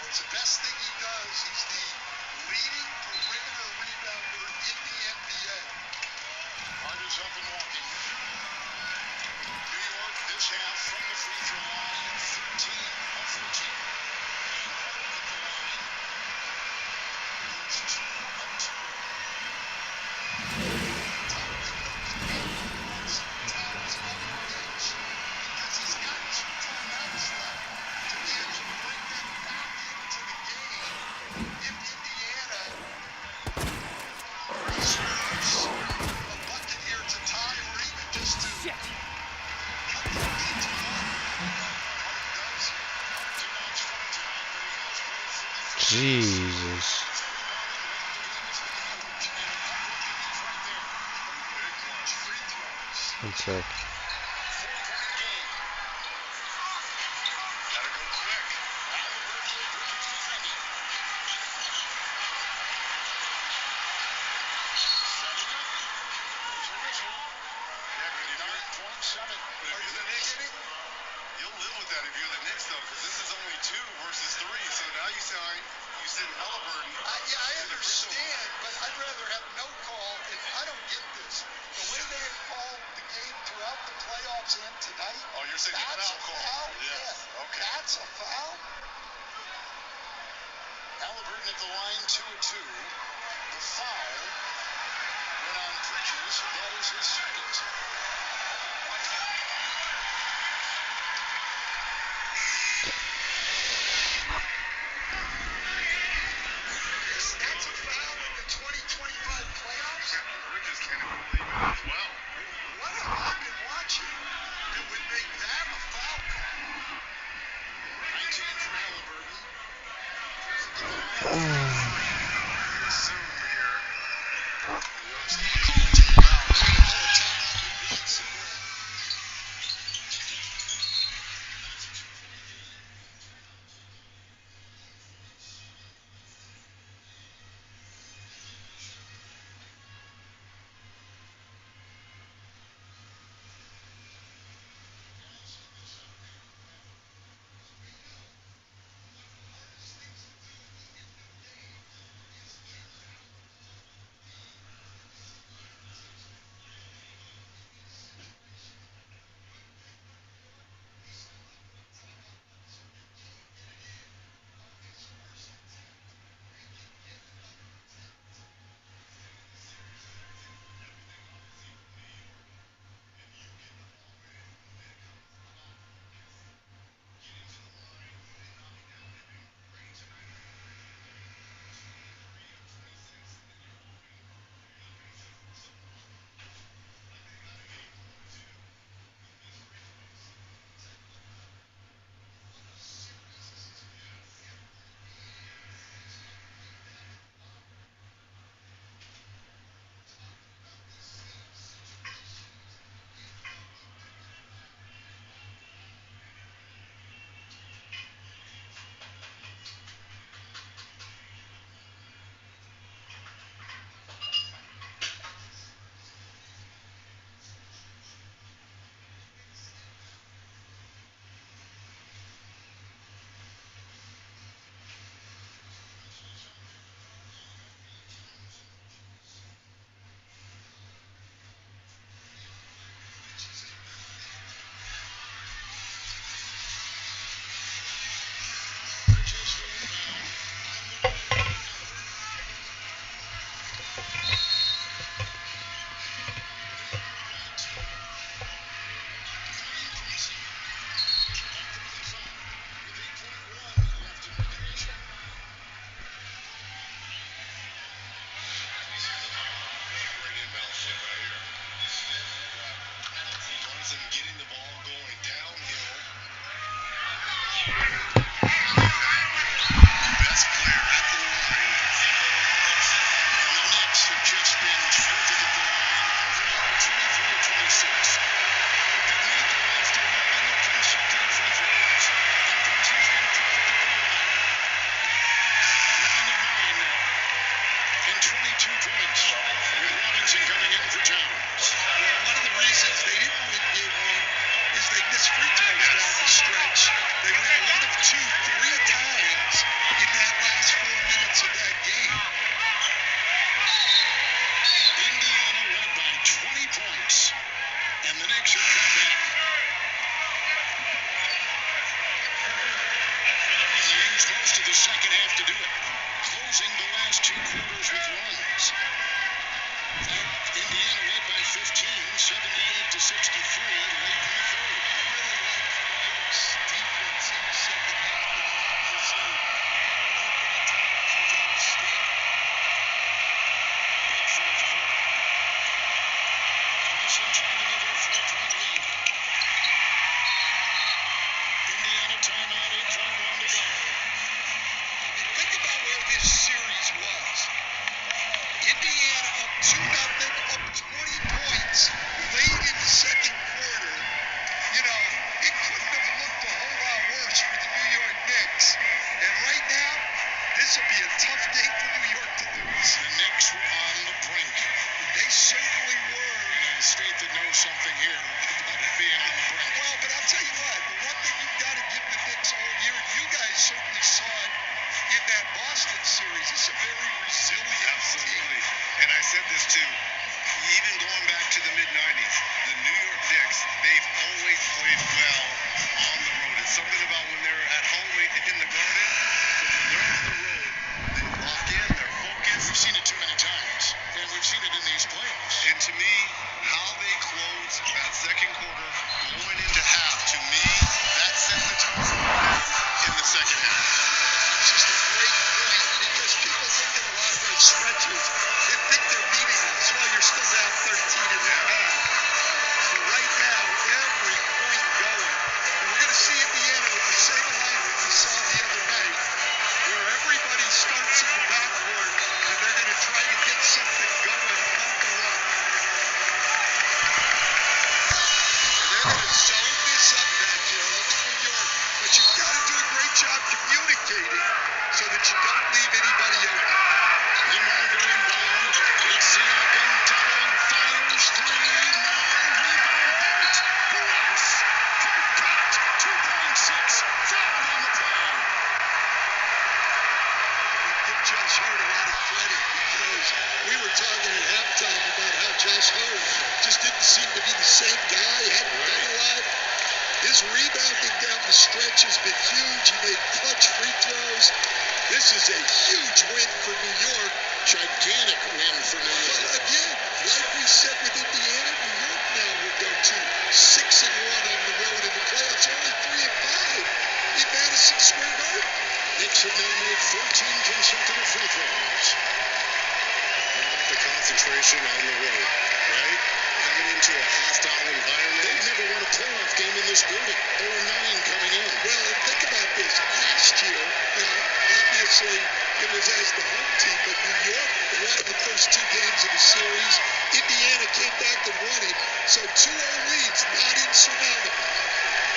Well, it's the best thing he does. He's the leading perimeter rebounder in the NBA. Hart is up and walking. New York this half from the free throw line, 13 of 14. Hart at the line is 2 of 2. Times on the bench because he's got 2 timeouts left to be able to bring them back into the game if Indiana scores a bucket here to tie or even just to cut the lead to 1. Hart does to not start tonight, but he has played 43 Jesus. One sec. You'll live with that if you're the Knicks, though, because this is only 2 versus 3. So now you send Halliburton. Yeah, I understand, but I'd rather have no call. And I don't get this. The way they have called the game throughout the playoffs and tonight. Oh, you're saying that's foul a call? foul? Yes. Yeah. Okay. That's a foul? Halliburton at the line, 2 of 2. The foul went on Bridges. That is his second. That's a foul in the 2025 playoffs? Bridges can't even believe it as well. What have I been watching that would make that a foul call? 19 for Halliburton. Assume here. stretch. They went 1 of 2 3 times in that last 4 minutes of that game. Indiana led by 20 points, and the Knicks have come back. And they used most of the second half to do it, closing the last 2 quarters with runs. Indiana led by 15, 78 to 63 late in the third. I really like New York's defense in the second half. Obviously, opening times was outstanding. Big fourth quarter. Clemson trying to make it a 4-point lead. Indiana timeout, 8.1 to go. Think about where this series was. Indiana up 2-0, up 20 points late in the second quarter. You know, it couldn't have looked a whole lot worse for the New York Knicks. And right now, this will be a tough game for New York to lose. The Knicks were on the brink. They certainly were. In a state that knows something here about being on the brink. Well, but I'll tell you what, the one thing you've got to give the Knicks all year, you guys certainly saw it in that Boston series. It's a very resilient Absolutely. And I said this too. Even going back to the mid-90s, the New York Knicks, they've always played well on the road. It's something about when they're at home in the Garden, but when they're on the road, they lock in, they're focused. We've seen it too many times, and we've seen it in these playoffs. And to me, how they close that second quarter going into half, to me, that set the tone for them in the second half. It's just a great point because people look at a lot of those stretches and think they're meaningless. Well, you're still down 13 in the half. But right now, every point going. And we're going to see Indiana with the same alignment we saw the other night, where everybody starts in the backcourt and they're going to try to get something going on the run. And they're going to zone this up back here. Look at New York. But you've got to do a great job communicating so that you don't leave anybody open. Lamar inbound. It's Siakam. Down. Fires. 3. No. Rebound. Hurt. Gross. From cut. 2.6. Fouled on the play. Give Josh Hart a lot of credit because we were talking at halftime about how Josh Hart just didn't seem to be the same guy. He hadn't done a lot. His rebounding down the stretch has been huge. He made clutch free throws. This is a huge win for New York. Gigantic win for New York. But again, like we said with Indiana, New York now will go to 6-1 on the road in the playoffs. Only 3-5 in Madison Square Garden. Knicks have now made 14 consecutive free throws. What about the concentration on the road, right? Coming into a hostile environment. They've never won a playoff game in this building. 0-9 coming in. Well, and think about this. Last year, now, obviously, it was as the home team, but New York won the first 2 games of the series. Indiana came back and won it. So 2-0 leads, not insurmountable.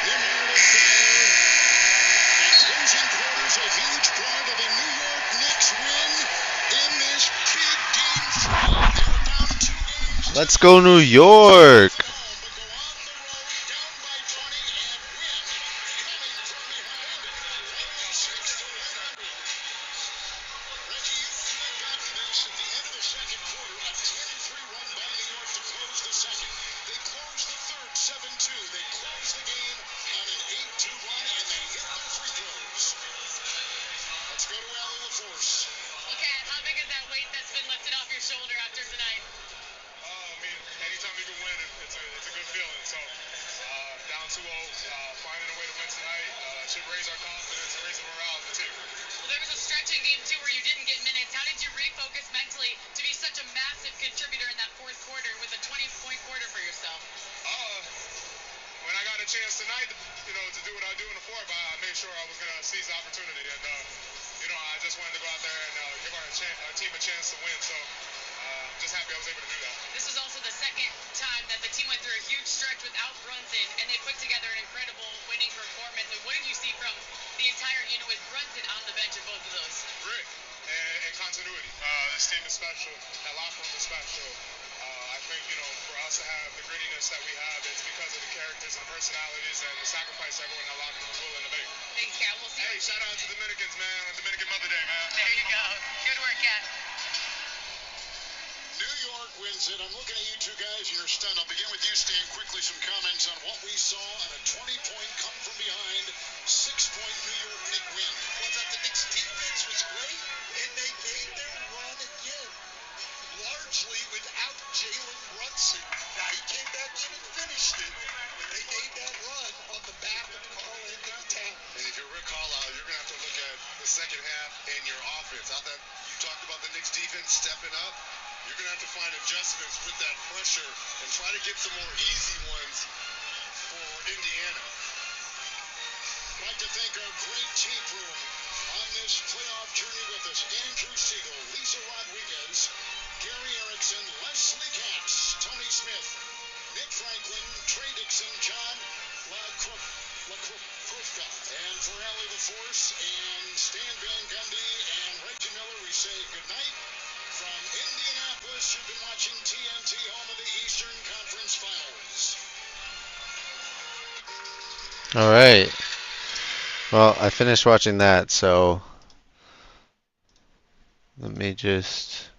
Lamar with fire. And closing quarters, a huge part of a New York Knicks win in this big game 3. They were down 2 games. Let's go New York. This team is special. That locker room is special. I think, for us us to have the grittiness that we have, it's because of the characters and the personalities and the sacrifice everyone in Lockman was willing to make. Thanks, Cat. We'll see. Hey, shout out to Dominicans, man, on Dominican Mother Day, man. There you go. Good work, Cat. New York wins it. I'm looking at you two guys, and you're stunned. I'll begin with you, Stan. Quickly, some comments on what we saw and a 20-point come from behind, 6-point New York Knicks win. Well, that the Knicks defense was great, and they made their run again, largely without Jalen Brunson. Now, he came back in and finished it, but they made that run on the back of Karl-Anthony Towns. And if you're Rick Carlisle, you're going to have to look at the second half and your offense. I thought you talked about the Knicks defense stepping up. You're going to have to find adjustments with that pressure and try to get some more easy ones for Indiana. I'd like to thank our great tape room on this playoff journey with us. Andrew Siegel, Lisa Rodriguez, Gary Erickson, Leslie Katz, Tony Smith, Nick Franklin, Trey Dixon, John LaCrufka, and for Allie the Force, and Stan Van Gundy, and Reggie Miller, we say goodnight. From Indianapolis, you've been watching TNT, home of the Eastern Conference Finals. All right. Well, I finished watching that, so let me just